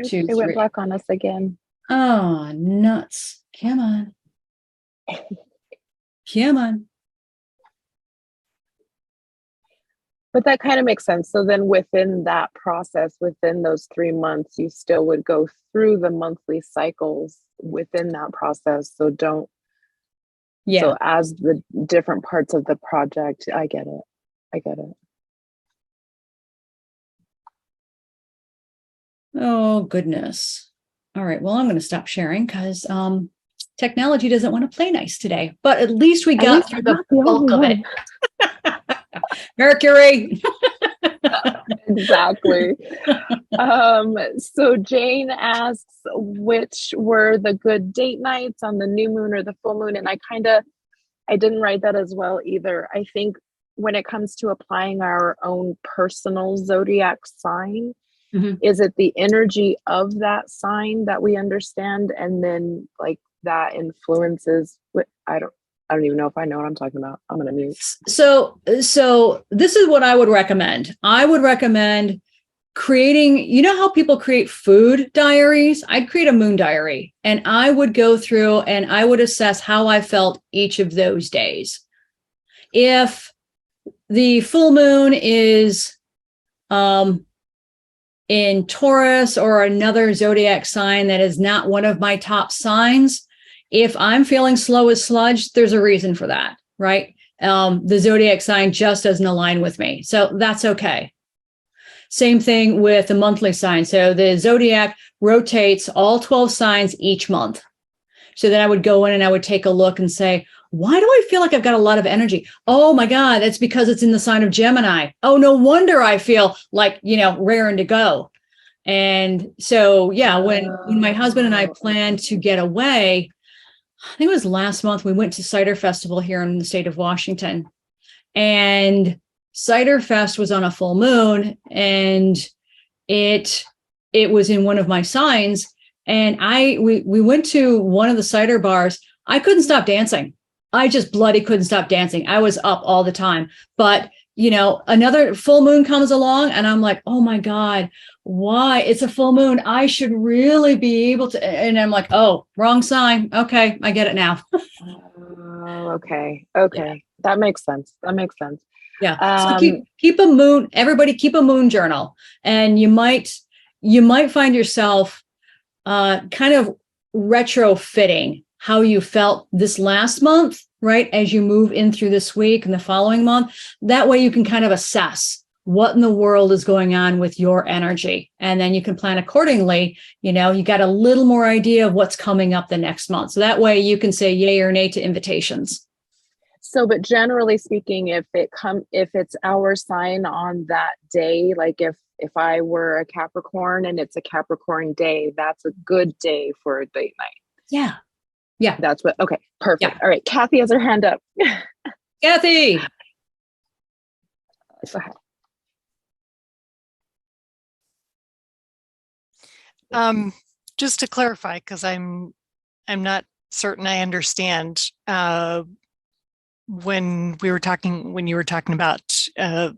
2, 3. It went black on us again. Oh, nuts. Come on. Come on. But that kind of makes sense. So then within that process, within those 3 months, you still would go through the monthly cycles within that process. So don't, Yeah. so as the different parts of the project, I get it. I get it. Oh, goodness. All right. Well, I'm going to stop sharing because technology doesn't want to play nice today, but at least we got through the bulk of it. Mercury. Exactly. So Jane asks, which were the good date nights on the new moon or the full moon? And I didn't write that as well either. I think when it comes to applying our own personal zodiac sign, is it the energy of that sign that we understand, and then like that influences what I don't even know if I know what I'm talking about. I'm gonna mute. So this is what I would recommend. I would recommend creating, you know how people create food diaries? I'd create a moon diary, and I would go through and I would assess how I felt each of those days. If the full moon is in Taurus or another zodiac sign that is not one of my top signs, if I'm feeling slow as sludge, there's a reason for that, right? The zodiac sign just doesn't align with me. So that's okay. Same thing with the monthly sign. So the zodiac rotates all 12 signs each month. So then I would go in and I would take a look and say, why do I feel like I've got a lot of energy? Oh my God, that's because it's in the sign of Gemini. Oh, no wonder I feel like, raring to go. And so, yeah, when my husband and I planned to get away, I think it was last month, we went to Cider Festival here in the state of Washington. And Cider Fest was on a full moon, and it was in one of my signs. And we went to one of the cider bars. I couldn't stop dancing. I just bloody couldn't stop dancing. I was up all the time. But, another full moon comes along and I'm like, oh my God, why? It's a full moon. I should really be able to. And I'm like, oh, wrong sign. Okay, I get it now. Okay. Yeah. That makes sense. Yeah. So keep a moon, everybody keep a moon journal. And you might find yourself kind of retrofitting how you felt this last month, right? As you move in through this week and the following month, that way you can kind of assess what in the world is going on with your energy. And then you can plan accordingly. You got a little more idea of what's coming up the next month. So that way you can say yay or nay to invitations. So, but generally speaking, if it's our sign on that day, like if I were a Capricorn and it's a Capricorn day, that's a good day for a date night. Yeah. Yeah. That's what, okay, perfect. Yeah. All right. Kathy has her hand up. Kathy. Go ahead. Just to clarify, because I'm not certain I understand. When you were talking about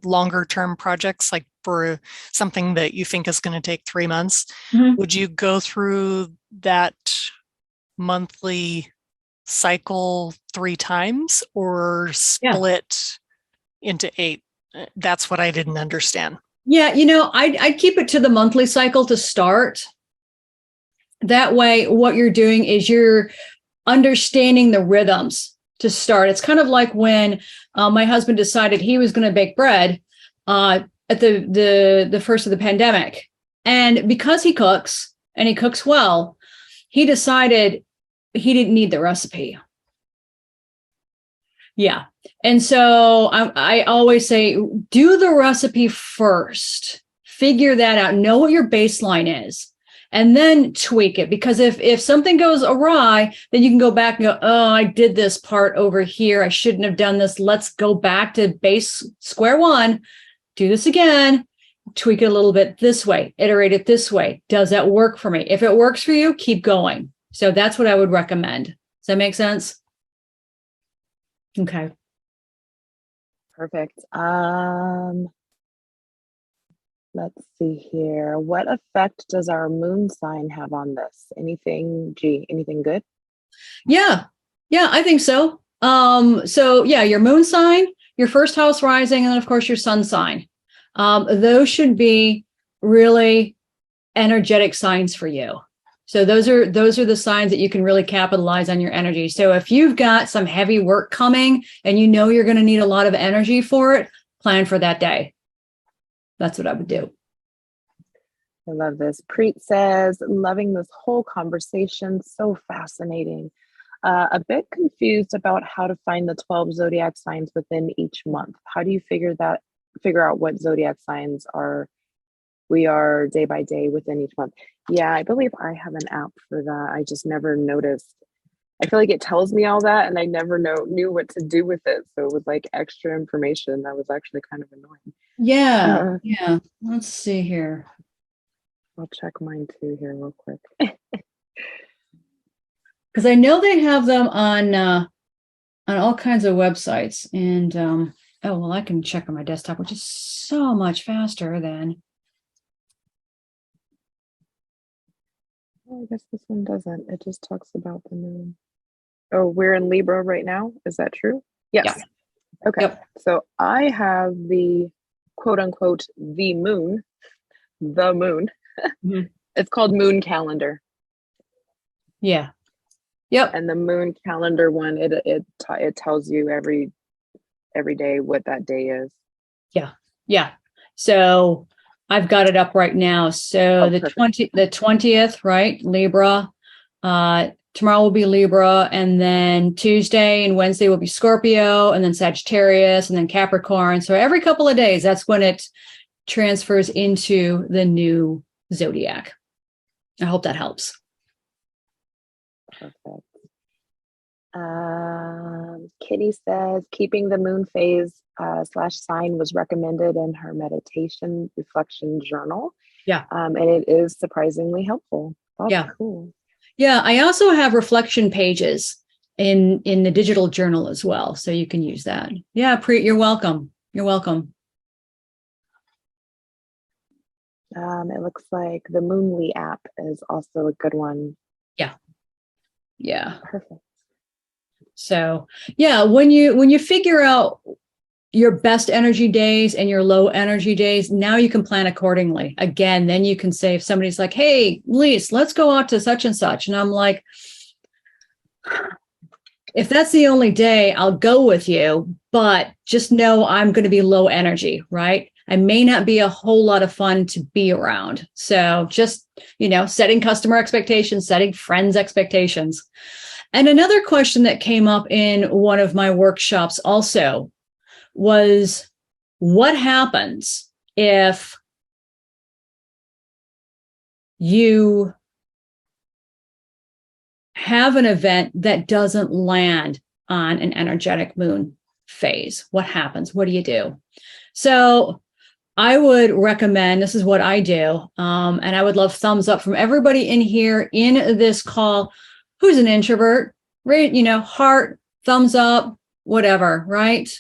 longer term projects, like for something that you think is going to take 3 months, would you go through that monthly cycle 3 times or split into 8? That's what I didn't understand. Yeah, I'd keep it to the monthly cycle to start. That way, what you're doing is you're understanding the rhythms to start. It's kind of like when my husband decided he was going to bake bread at the first of the pandemic. And because he cooks and he cooks well, he decided he didn't need the recipe. Yeah. And so I always say, do the recipe first, figure that out, know what your baseline is, and then tweak it. Because if something goes awry, then you can go back and go, oh, I did this part over here. I shouldn't have done this. Let's go back to base square one, do this again, tweak it a little bit this way, iterate it this way. Does that work for me? If it works for you, keep going. So that's what I would recommend. Does that make sense? Okay. Perfect. Let's see here. What effect does our moon sign have on this? Anything good? Yeah, I think so. So yeah, your moon sign, your first house rising, and then of course your sun sign. Those should be really energetic signs for you. So those are the signs that you can really capitalize on your energy. So if you've got some heavy work coming and you know you're going to need a lot of energy for it, plan for that day. That's what I would do. I love this. Preet says, loving this whole conversation. So fascinating. A bit confused about how to find the 12 zodiac signs within each month. How do you figure out what zodiac signs we are day by day within each month? Yeah, I believe I have an app for that. I just never noticed. I feel like it tells me all that and I never knew what to do with it. So it was like extra information that was actually kind of annoying. Yeah. Yeah. Let's see here. I'll check mine too here real quick. Because I know they have them on all kinds of websites. And oh, well, I can check on my desktop, which is so much faster than. Oh, I guess this one doesn't. It just talks about the moon. Oh, we're in Libra right now. Is that true? Yes. Yeah. Okay. Yep. So I have the quote unquote the moon. Mm-hmm. It's called Moon Calendar. Yeah. Yep. And the Moon Calendar one, it tells you every day what that day is. Yeah. Yeah. So I've got it up right now. So the 20th, right? Libra. Tomorrow will be Libra, and then Tuesday and Wednesday will be Scorpio, and then Sagittarius, and then Capricorn. So every couple of days, that's when it transfers into the new zodiac. I hope that helps. Perfect. Kitty says keeping the moon phase / sign was recommended in her meditation reflection journal. Yeah. And it is surprisingly helpful. That's cool. Yeah, I also have reflection pages in the digital journal as well, so you can use that. Yeah, Preet, you're welcome. You're welcome. It looks like the Moonly app is also a good one. Yeah. Yeah. Perfect. So, yeah, when you figure out your best energy days and your low energy days, now you can plan accordingly. Again, then you can say if somebody's like, hey, Lisa, let's go out to such and such. And I'm like, if that's the only day, I'll go with you, but just know I'm going to be low energy, right? I may not be a whole lot of fun to be around. So just, setting customer expectations, setting friends' expectations. And another question that came up in one of my workshops also was, what happens if you have an event that doesn't land on an energetic moon phase? What happens? What do you do? So I would recommend, this is what I do, and I would love thumbs up from everybody in here in this call who's an introvert, right? Heart, thumbs up, whatever, right?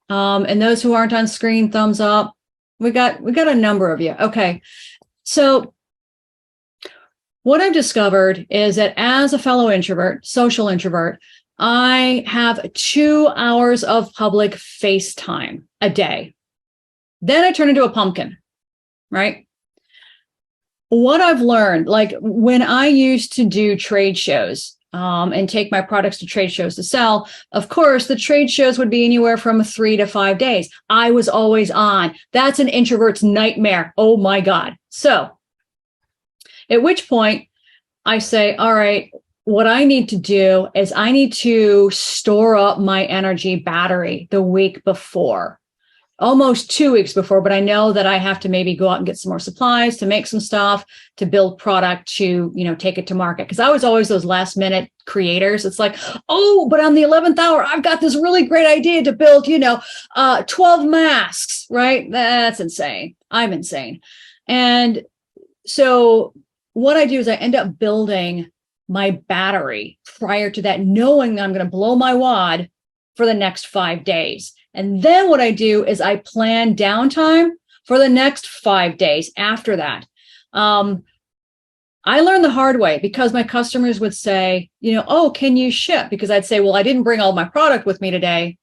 And those who aren't on screen, thumbs up. We got a number of you. Okay. So what I've discovered is that as a fellow introvert, social introvert, I have 2 hours of public face time a day. Then I turn into a pumpkin, right? What I've learned, like when I used to do trade shows, and take my products to trade shows to sell, of course, the trade shows would be anywhere from 3 to 5 days. I was always on. That's an introvert's nightmare. Oh my God. So at which point I say, all right, what I need to do is I need to store up my energy battery the week before. Almost 2 weeks before, but I know that I have to maybe go out and get some more supplies to make some stuff, to build product, to, take it to market. Because I was always those last minute creators. It's like, oh, but on the 11th hour, I've got this really great idea to build, 12 masks, right? That's insane. I'm insane. And so what I do is I end up building my battery prior to that, knowing that I'm going to blow my wad for the next 5 days. And then what I do is I plan downtime for the next 5 days after that. I learned the hard way because my customers would say, oh, can you ship? Because I'd say, well, I didn't bring all my product with me today,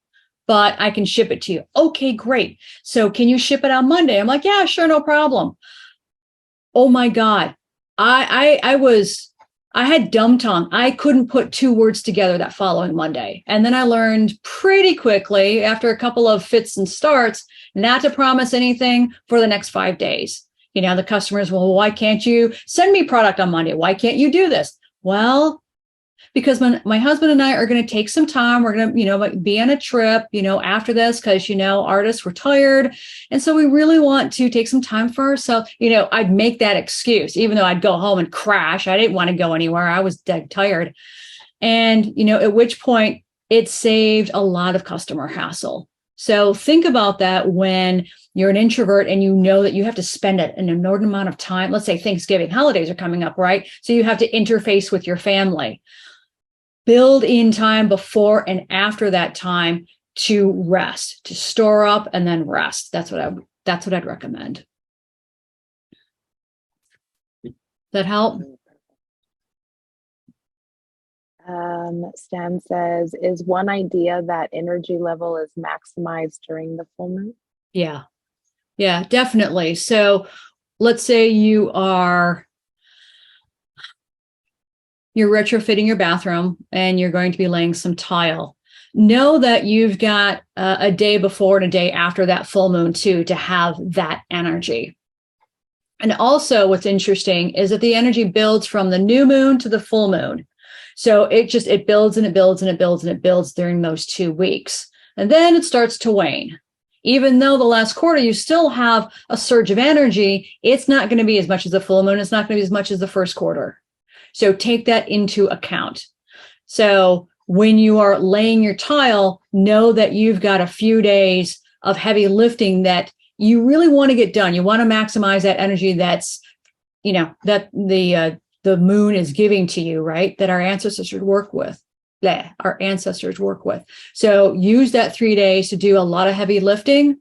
but I can ship it to you. Okay, great. So can you ship it on Monday? I'm like, yeah, sure, no problem. Oh my God. I had dumb tongue. I couldn't put 2 words together that following Monday. And then I learned pretty quickly after a couple of fits and starts not to promise anything for the next 5 days. The customers, well, why can't you send me product on Monday? Why can't you do this? Well, because my husband and I are going to take some time. We're going to, be on a trip, after this, because, artists were tired. And so we really want to take some time for ourselves. I'd make that excuse, even though I'd go home and crash. I didn't want to go anywhere. I was dead tired. And, at which point it saved a lot of customer hassle. So think about that when you're an introvert and you know that you have to spend an inordinate amount of time. Let's say Thanksgiving holidays are coming up, right? So you have to interface with your family. Build in time before and after that time to rest, to store up and then rest. That's what I'd recommend. Does that help? Stan says, is one idea that energy level is maximized during the full moon? Yeah, definitely. So let's say you're retrofitting your bathroom and you're going to be laying some tile. Know that you've got a day before and a day after that full moon too, to have that energy. And also what's interesting is that the energy builds from the new moon to the full moon. So it builds and it builds and it builds and it builds during those 2 weeks. And then it starts to wane. Even though the last quarter, you still have a surge of energy, it's not going to be as much as the full moon. It's not going to be as much as the first quarter. So take that into account. So when you are laying your tile, know that you've got a few days of heavy lifting that you really want to get done. You want to maximize that energy that's, that the moon is giving to you, right? That our ancestors work with. So use that 3 days to do a lot of heavy lifting,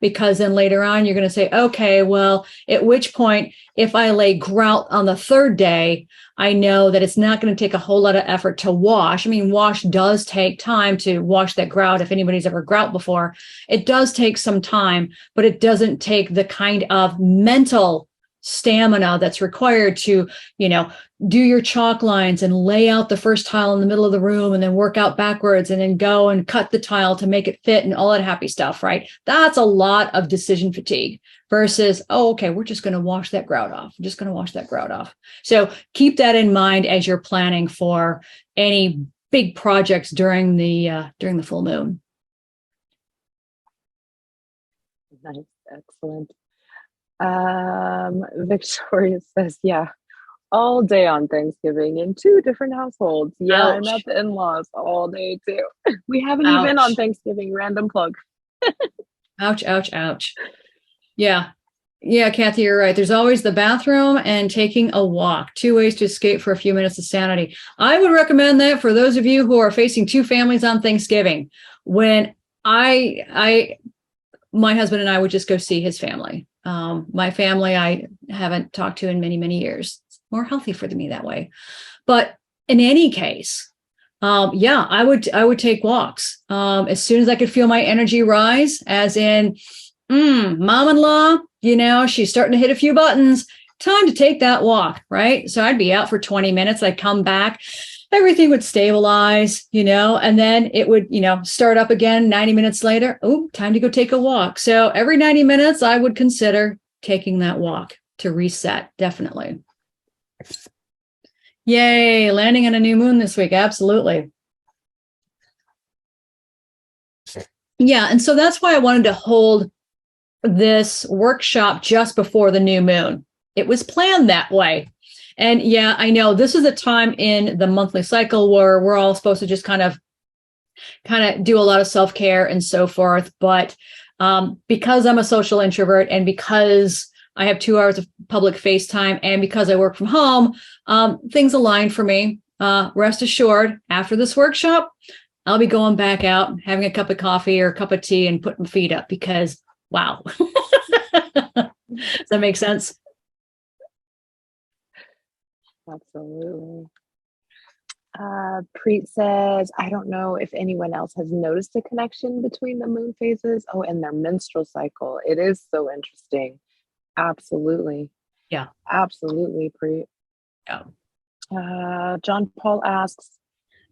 because then later on you're going to say, okay, well, at which point, if I lay grout on the 3rd day, I know that it's not going to take a whole lot of effort to wash. I mean, wash does take time to wash that grout. If anybody's ever grout before, it does take some time, but it doesn't take the kind of mental stamina that's required to, do your chalk lines and lay out the first tile in the middle of the room and then work out backwards and then go and cut the tile to make it fit and all that happy stuff, right? That's a lot of decision fatigue versus, oh, okay, we're just going to wash that grout off. So keep that in mind as you're planning for any big projects during the full moon. Nice, excellent. Victoria says, yeah, all day on Thanksgiving in 2 different households. Yeah, Ouch. I'm at the in-laws all day too. We haven't even on Thanksgiving. Random plug. Ouch, ouch, ouch. Yeah, Kathy, you're right. There's always the bathroom and taking a walk. 2 ways to escape for a few minutes of sanity. I would recommend that for those of you who are facing 2 families on Thanksgiving. When my husband and I would just go see his family. My family, I haven't talked to in many, many years. It's more healthy for me that way. But in any case, I would take walks. As soon as I could feel my energy rise, as in, mom-in-law, she's starting to hit a few buttons, time to take that walk, right? So I'd be out for 20 minutes. I'd come back, everything would stabilize, and then it would, start up again 90 minutes later. Oh, time to go take a walk. So every 90 minutes, I would consider taking that walk to reset. Definitely. Yay. Landing on a new moon this week. Absolutely. Yeah. And so that's why I wanted to hold this workshop just before the new moon. It was planned that way. And yeah, I know this is a time in the monthly cycle where we're all supposed to just kind of do a lot of self-care and so forth. But because I'm a social introvert and because I have 2 hours of public FaceTime and because I work from home, things align for me. Rest assured, after this workshop, I'll be going back out, having a cup of coffee or a cup of tea and putting my feet up because, wow. Does that make sense? Absolutely. Preet says, I don't know if anyone else has noticed a connection between the moon phases. Oh, and their menstrual cycle. It is so interesting. Absolutely. Yeah. Absolutely, Preet. Yeah. John Paul asks,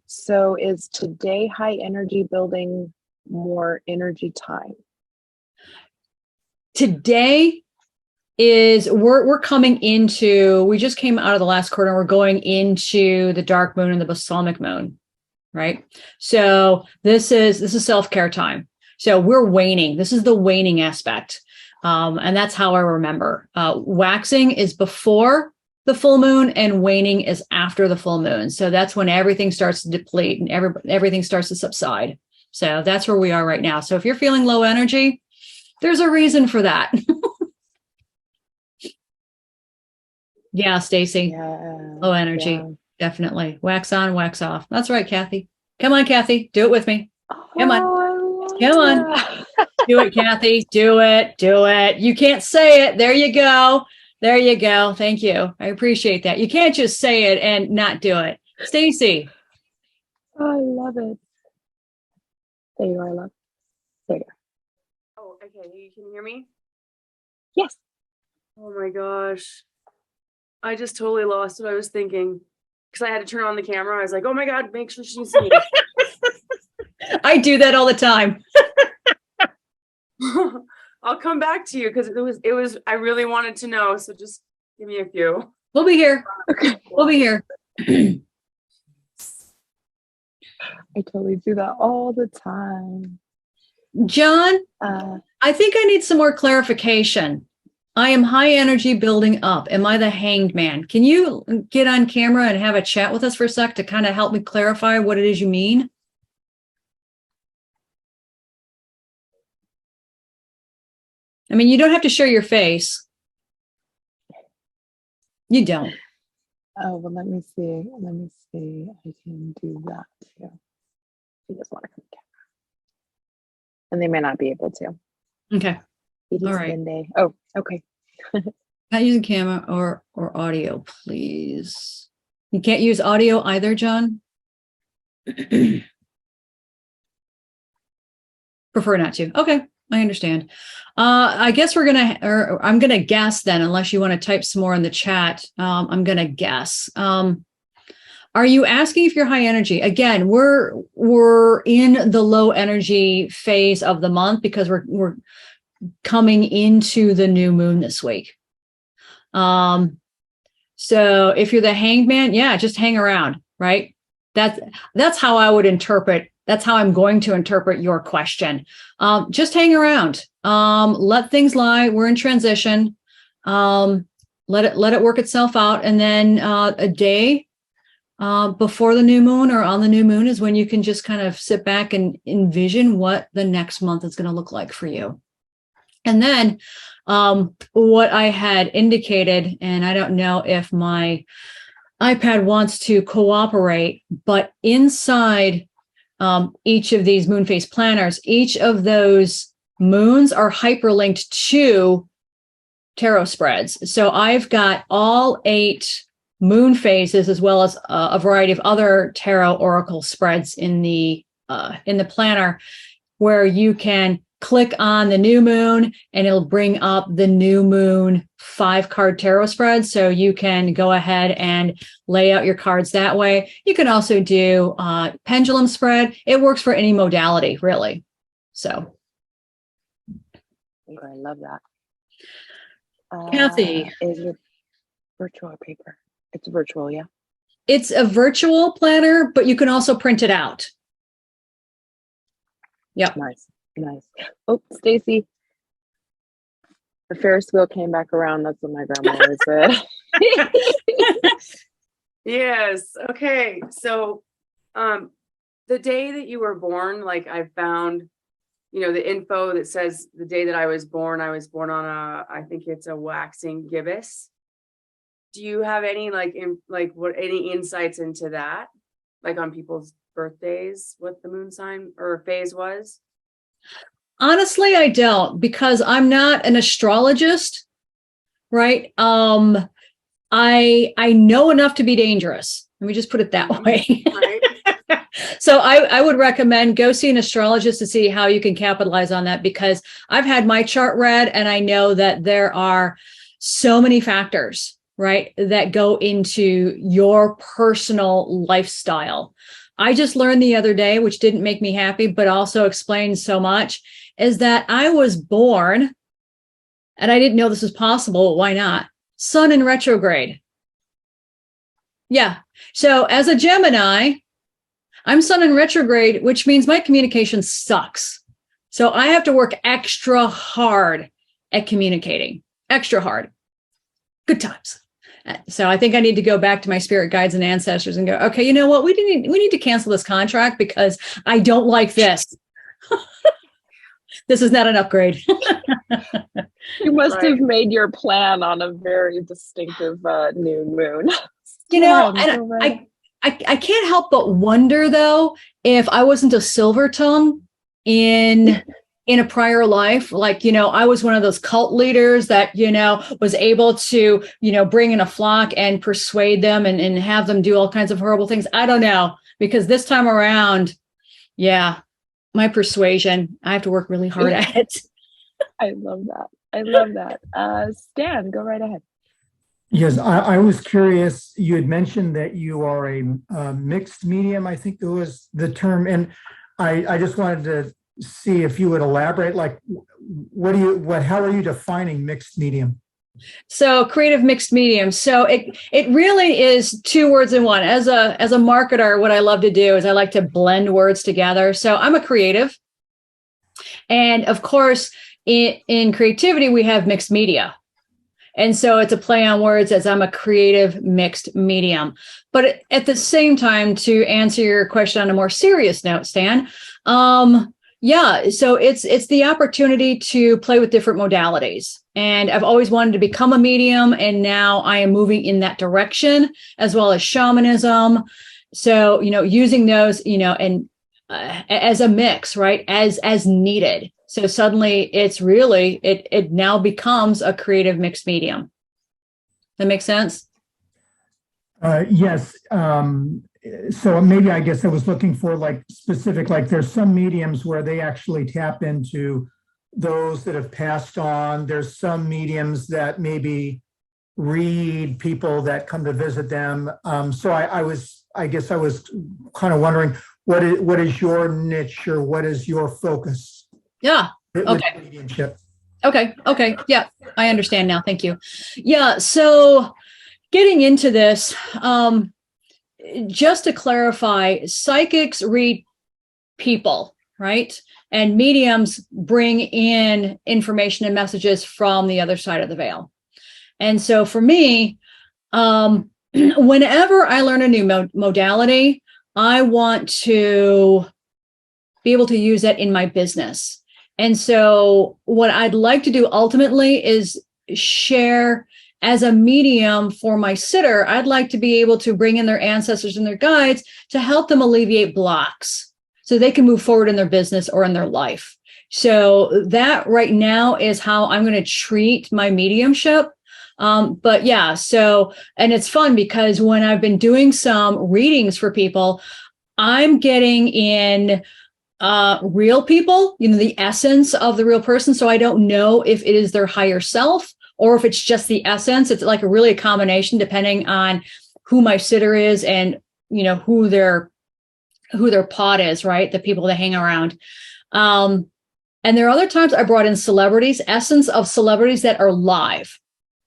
so is today high energy building more energy time? Today is we're coming into, we just came out of the last quarter, we're going into the dark moon and the balsamic moon, right? So this is self-care time. So we're waning. This is the waning aspect. And that's how I remember. Waxing is before the full moon and waning is after the full moon. So that's when everything starts to deplete and everything starts to subside. So that's where we are right now. So if you're feeling low energy, there's a reason for that. Yeah, Stacy. Yeah. Low energy. Definitely. Wax on, wax off. That's right, Kathy. Come on, Kathy. Do it with me. Come on. Come on. Do it, Kathy. Do it. Do it. You can't say it. There you go. There you go. Thank you. I appreciate that. You can't just say it and not do it. Stacy. Oh, I love it. There you are, love. There you are. Oh, okay. You can hear me? Yes. Oh my gosh. I just totally lost what I was thinking because I had to turn on the camera. I was like, oh my God, make sure she's seeing it. I do that all the time. I'll come back to you because it was, I really wanted to know. So just give me a few. We'll be here. We'll be here. I totally do that all the time. John, I think I need some more clarification. I am high energy building up. Am I the hanged man? Can you get on camera and have a chat with us for a sec to kind of help me clarify what it is you mean? I mean, you don't have to show your face. You don't. Oh, well, let me see. Let me see. I can do that too. You just want to come camera. And they may not be able to. Okay. All right. Oh, okay. Not using camera or audio, please. You can't use audio either, John? Prefer not to. Okay, I understand. I guess I'm gonna guess then, unless you want to type some more in the chat. I'm gonna guess. Are you asking if you're high energy? Again, we're in the low energy phase of the month because we're coming into the new moon this week. So if you're the hanged man, yeah, just hang around, right? That's how I would interpret. That's how I'm going to interpret your question. Just hang around. Let things lie. We're in transition. Let it work itself out. And then a day before the new moon or on the new moon is when you can just kind of sit back and envision what the next month is going to look like for you. And then what I had indicated, and I don't know if my iPad wants to cooperate, but inside each of these moon phase planners, each of those moons are hyperlinked to tarot spreads. So I've got all 8 moon phases as well as a variety of other tarot oracle spreads in the planner, where you can click on the new moon and it'll bring up the new moon 5-card tarot spread. So you can go ahead and lay out your cards that way. You can also do pendulum spread. It works for any modality, really. So. I love that. Kathy. Is it virtual or paper? It's virtual, yeah. It's a virtual planner, but you can also print it out. Yep. Nice. Oh, Stacy. The Ferris wheel came back around. That's what my grandma always said. Yes. Okay. So the day that you were born, like I found, the info that says the day that I was born on I think it's a waxing gibbous. Do you have any any insights into that? Like on people's birthdays, what the moon sign or phase was? Honestly, I don't, because I'm not an astrologist, right? I know enough to be dangerous. Let me just put it that way. Right. So I would recommend go see an astrologist to see how you can capitalize on that, because I've had my chart read and I know that there are so many factors, right, that go into your personal lifestyle. I just learned the other day, which didn't make me happy, but also explains so much, is that I was born, and I didn't know this was possible. Why not? Sun in retrograde. Yeah. So as a Gemini, I'm Sun in retrograde, which means my communication sucks. So I have to work extra hard at communicating, extra hard. Good times. So I think I need to go back to my spirit guides and ancestors and go, okay, you know what? We need to cancel this contract because I don't like this. This is not an upgrade. You must have made your plan on a very distinctive new moon. You know, and I can't help but wonder, though, if I wasn't a silver tongue in a prior life, like, you know, I was one of those cult leaders that, you know, was able to, you know, bring in a flock and persuade them and have them do all kinds of horrible things. I don't know, because this time around, yeah, my persuasion, I have to work really hard at it. I love that. I love that. Stan, go right ahead. Yes, I was curious. You had mentioned that you are a mixed medium, I think it was the term. And I just wanted to see if you would elaborate, like, how are you defining mixed medium? So creative mixed medium. So it really is two words in one. As a marketer, what I love to do is I like to blend words together. So I'm a creative. And of course, in creativity, we have mixed media. And so it's a play on words, as I'm a creative mixed medium. But at the same time, to answer your question on a more serious note, Stan, yeah, so it's the opportunity to play with different modalities. And I've always wanted to become a medium, and now I am moving in that direction, as well as shamanism. So, you know, using those, you know, and as a mix, right, as needed. So suddenly it's really, it now becomes a creative mixed medium. That makes sense? Yes. So maybe I guess I was looking for like specific, like there's some mediums where they actually tap into those that have passed on. There's some mediums that maybe read people that come to visit them. So I guess I was kind of wondering, what is your niche, or what is your focus? Yeah. Okay. Mediumship? Okay. Yeah, I understand now. Thank you. Yeah. So getting into this, just to clarify, psychics read people, right? And mediums bring in information and messages from the other side of the veil. And so for me, whenever I learn a new modality, I want to be able to use that in my business. And so what I'd like to do ultimately is share as a medium for my sitter. I'd like to be able to bring in their ancestors and their guides to help them alleviate blocks so they can move forward in their business or in their life. So that right now is how I'm going to treat my mediumship. But yeah, so, and it's fun because when I've been doing some readings for people, I'm getting in real people, you know, the essence of the real person. So I don't know if it is their higher self or if it's just the essence. It's like a combination depending on who my sitter is and, you know, who their pod is, right? The people that hang around. And there are other times I brought in celebrities, essence of celebrities that are live,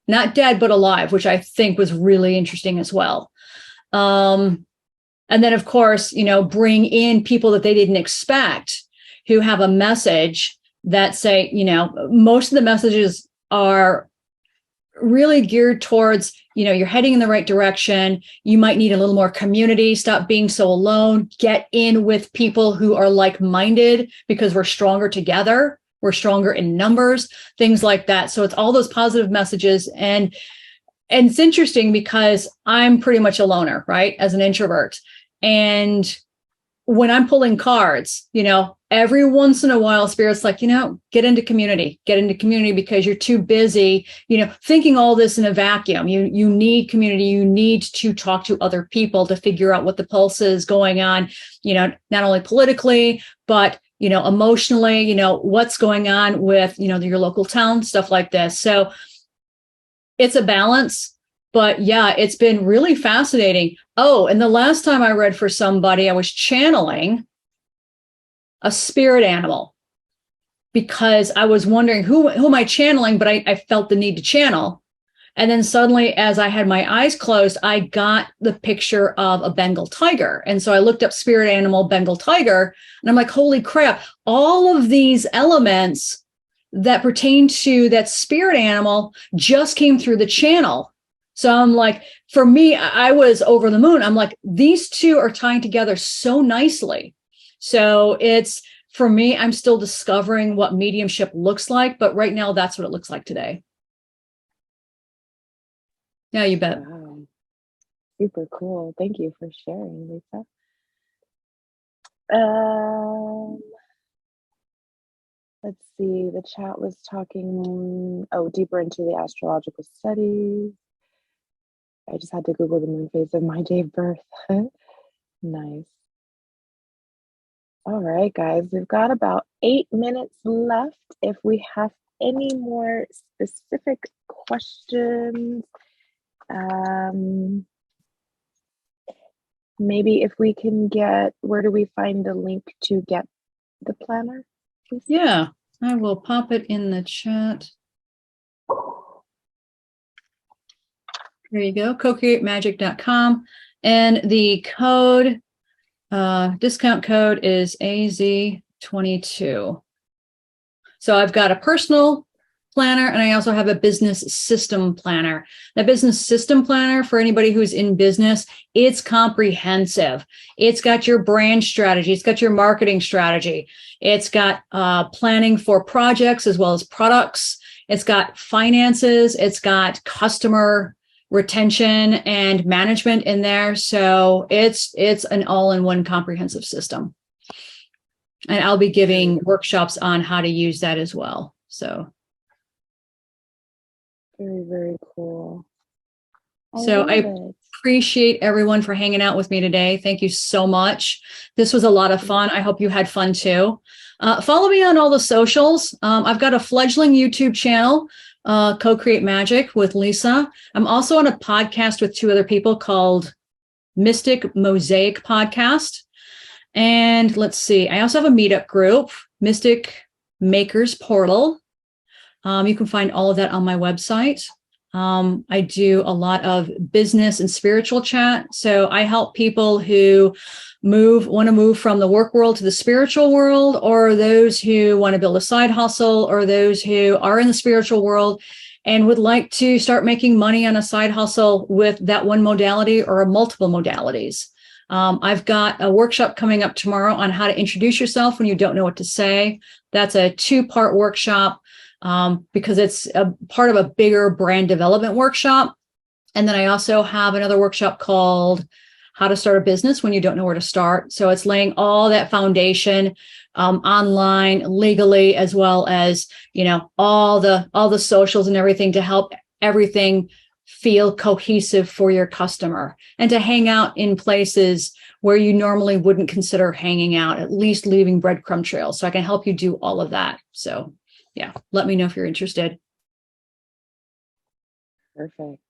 not dead, but alive, which I think was really interesting as well. And then, of course, you know, bring in people that they didn't expect who have a message that say, you know, most of the messages are really geared towards, you know, you're heading in the right direction. You might need a little more community. Stop being so alone. Get in with people who are like-minded because we're stronger together. We're stronger in numbers, things like that. So it's all those positive messages. And it's interesting because I'm pretty much a loner, right? As an introvert. And when I'm pulling cards, every once in a while, Spirit's like, get into community because you're too busy, thinking all this in a vacuum. You need community. You need to talk to other people to figure out what the pulse is going on, not only politically, but, emotionally, what's going on with, your local town, stuff like this. So it's a balance. But yeah, it's been really fascinating. Oh, and the last time I read for somebody, I was channeling a spirit animal because I was wondering who am I channeling, but I felt the need to channel. And then suddenly, as I had my eyes closed, I got the picture of a Bengal tiger. And so I looked up spirit animal, Bengal tiger, and I'm like, holy crap, all of these elements that pertain to that spirit animal just came through the channel. So I'm like, for me, I was over the moon. I'm like, these two are tying together so nicely. So it's, for me, I'm still discovering what mediumship looks like, but right now that's what it looks like today. Yeah, you bet. Wow. Super cool. Thank you for sharing, Lisa. Let's see, the chat was talking, deeper into the astrological studies. I just had to Google the moon phase of my day of birth. Nice. All right, guys, we've got about 8 minutes left. If we have any more specific questions, maybe if we can get, where do we find the link to get the planner? Please? Yeah, I will pop it in the chat. There you go, CoCreateMagick.com. And the code, discount code is AZ22. So I've got a personal planner and I also have a business system planner. That business system planner, for anybody who's in business, it's comprehensive. It's got your brand strategy. It's got your marketing strategy. It's got planning for projects as well as products. It's got finances. It's got customer retention and management in there. So it's an all-in-one comprehensive system. And I'll be giving workshops on how to use that as well. So very, very cool. I appreciate everyone for hanging out with me today. Thank you so much. This was a lot of fun. I hope you had fun too. Follow me on all the socials. I've got a fledgling YouTube channel, CoCreate Magick with Lisa. I'm also on a podcast with 2 other people called Mystic Mosaic Podcast. And let's see, I also have a meetup group, Mystic Makers Portal. You can find all of that on my website. I do a lot of business and spiritual chat. So I help people who want to move from the work world to the spiritual world, or those who want to build a side hustle, or those who are in the spiritual world and would like to start making money on a side hustle with that one modality or multiple modalities. I've got a workshop coming up tomorrow on how to introduce yourself when you don't know what to say. That's a 2-part workshop because it's a part of a bigger brand development workshop. And then I also have another workshop called How to Start a Business When You Don't Know Where to Start. So it's laying all that foundation online, legally, as well as, all the socials and everything to help everything feel cohesive for your customer, and to hang out in places where you normally wouldn't consider hanging out, at least leaving breadcrumb trails. So I can help you do all of that. So yeah, let me know if you're interested. Perfect.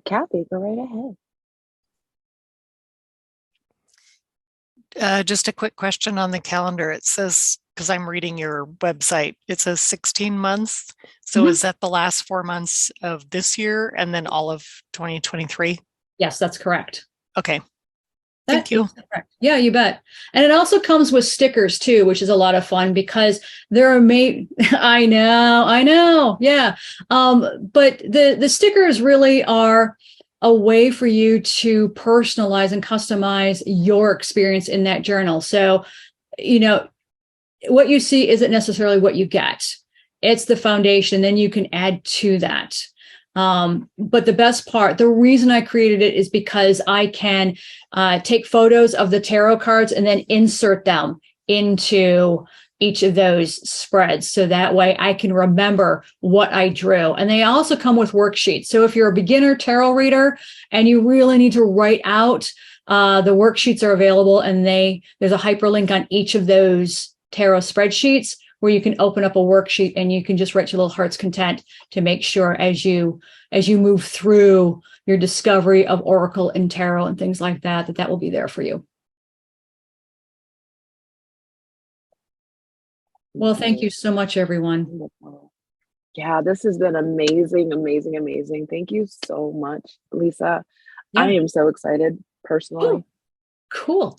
Kathy, go right ahead. Just a quick question on the calendar. It says, because I'm reading your website, it says 16 months. So is that the last 4 months of this year and then all of 2023? Yes, that's correct. Okay. Thank you. Yeah, you bet. And it also comes with stickers too, which is a lot of fun because there are I know. Yeah. But the stickers really are a way for you to personalize and customize your experience in that journal. So, what you see isn't necessarily what you get. It's the foundation. Then you can add to that. But the best part, the reason I created it is because I can take photos of the tarot cards and then insert them into each of those spreads. So that way I can remember what I drew. And they also come with worksheets. So if you're a beginner tarot reader and you really need to write out, the worksheets are available, and there's a hyperlink on each of those tarot spreadsheets where you can open up a worksheet and you can just write your little heart's content to make sure as you move through your discovery of Oracle and tarot and things like that, that will be there for you. Well, thank you so much, everyone. Yeah, this has been amazing, amazing, amazing. Thank you so much, Lisa. Yeah. I am so excited personally. Cool.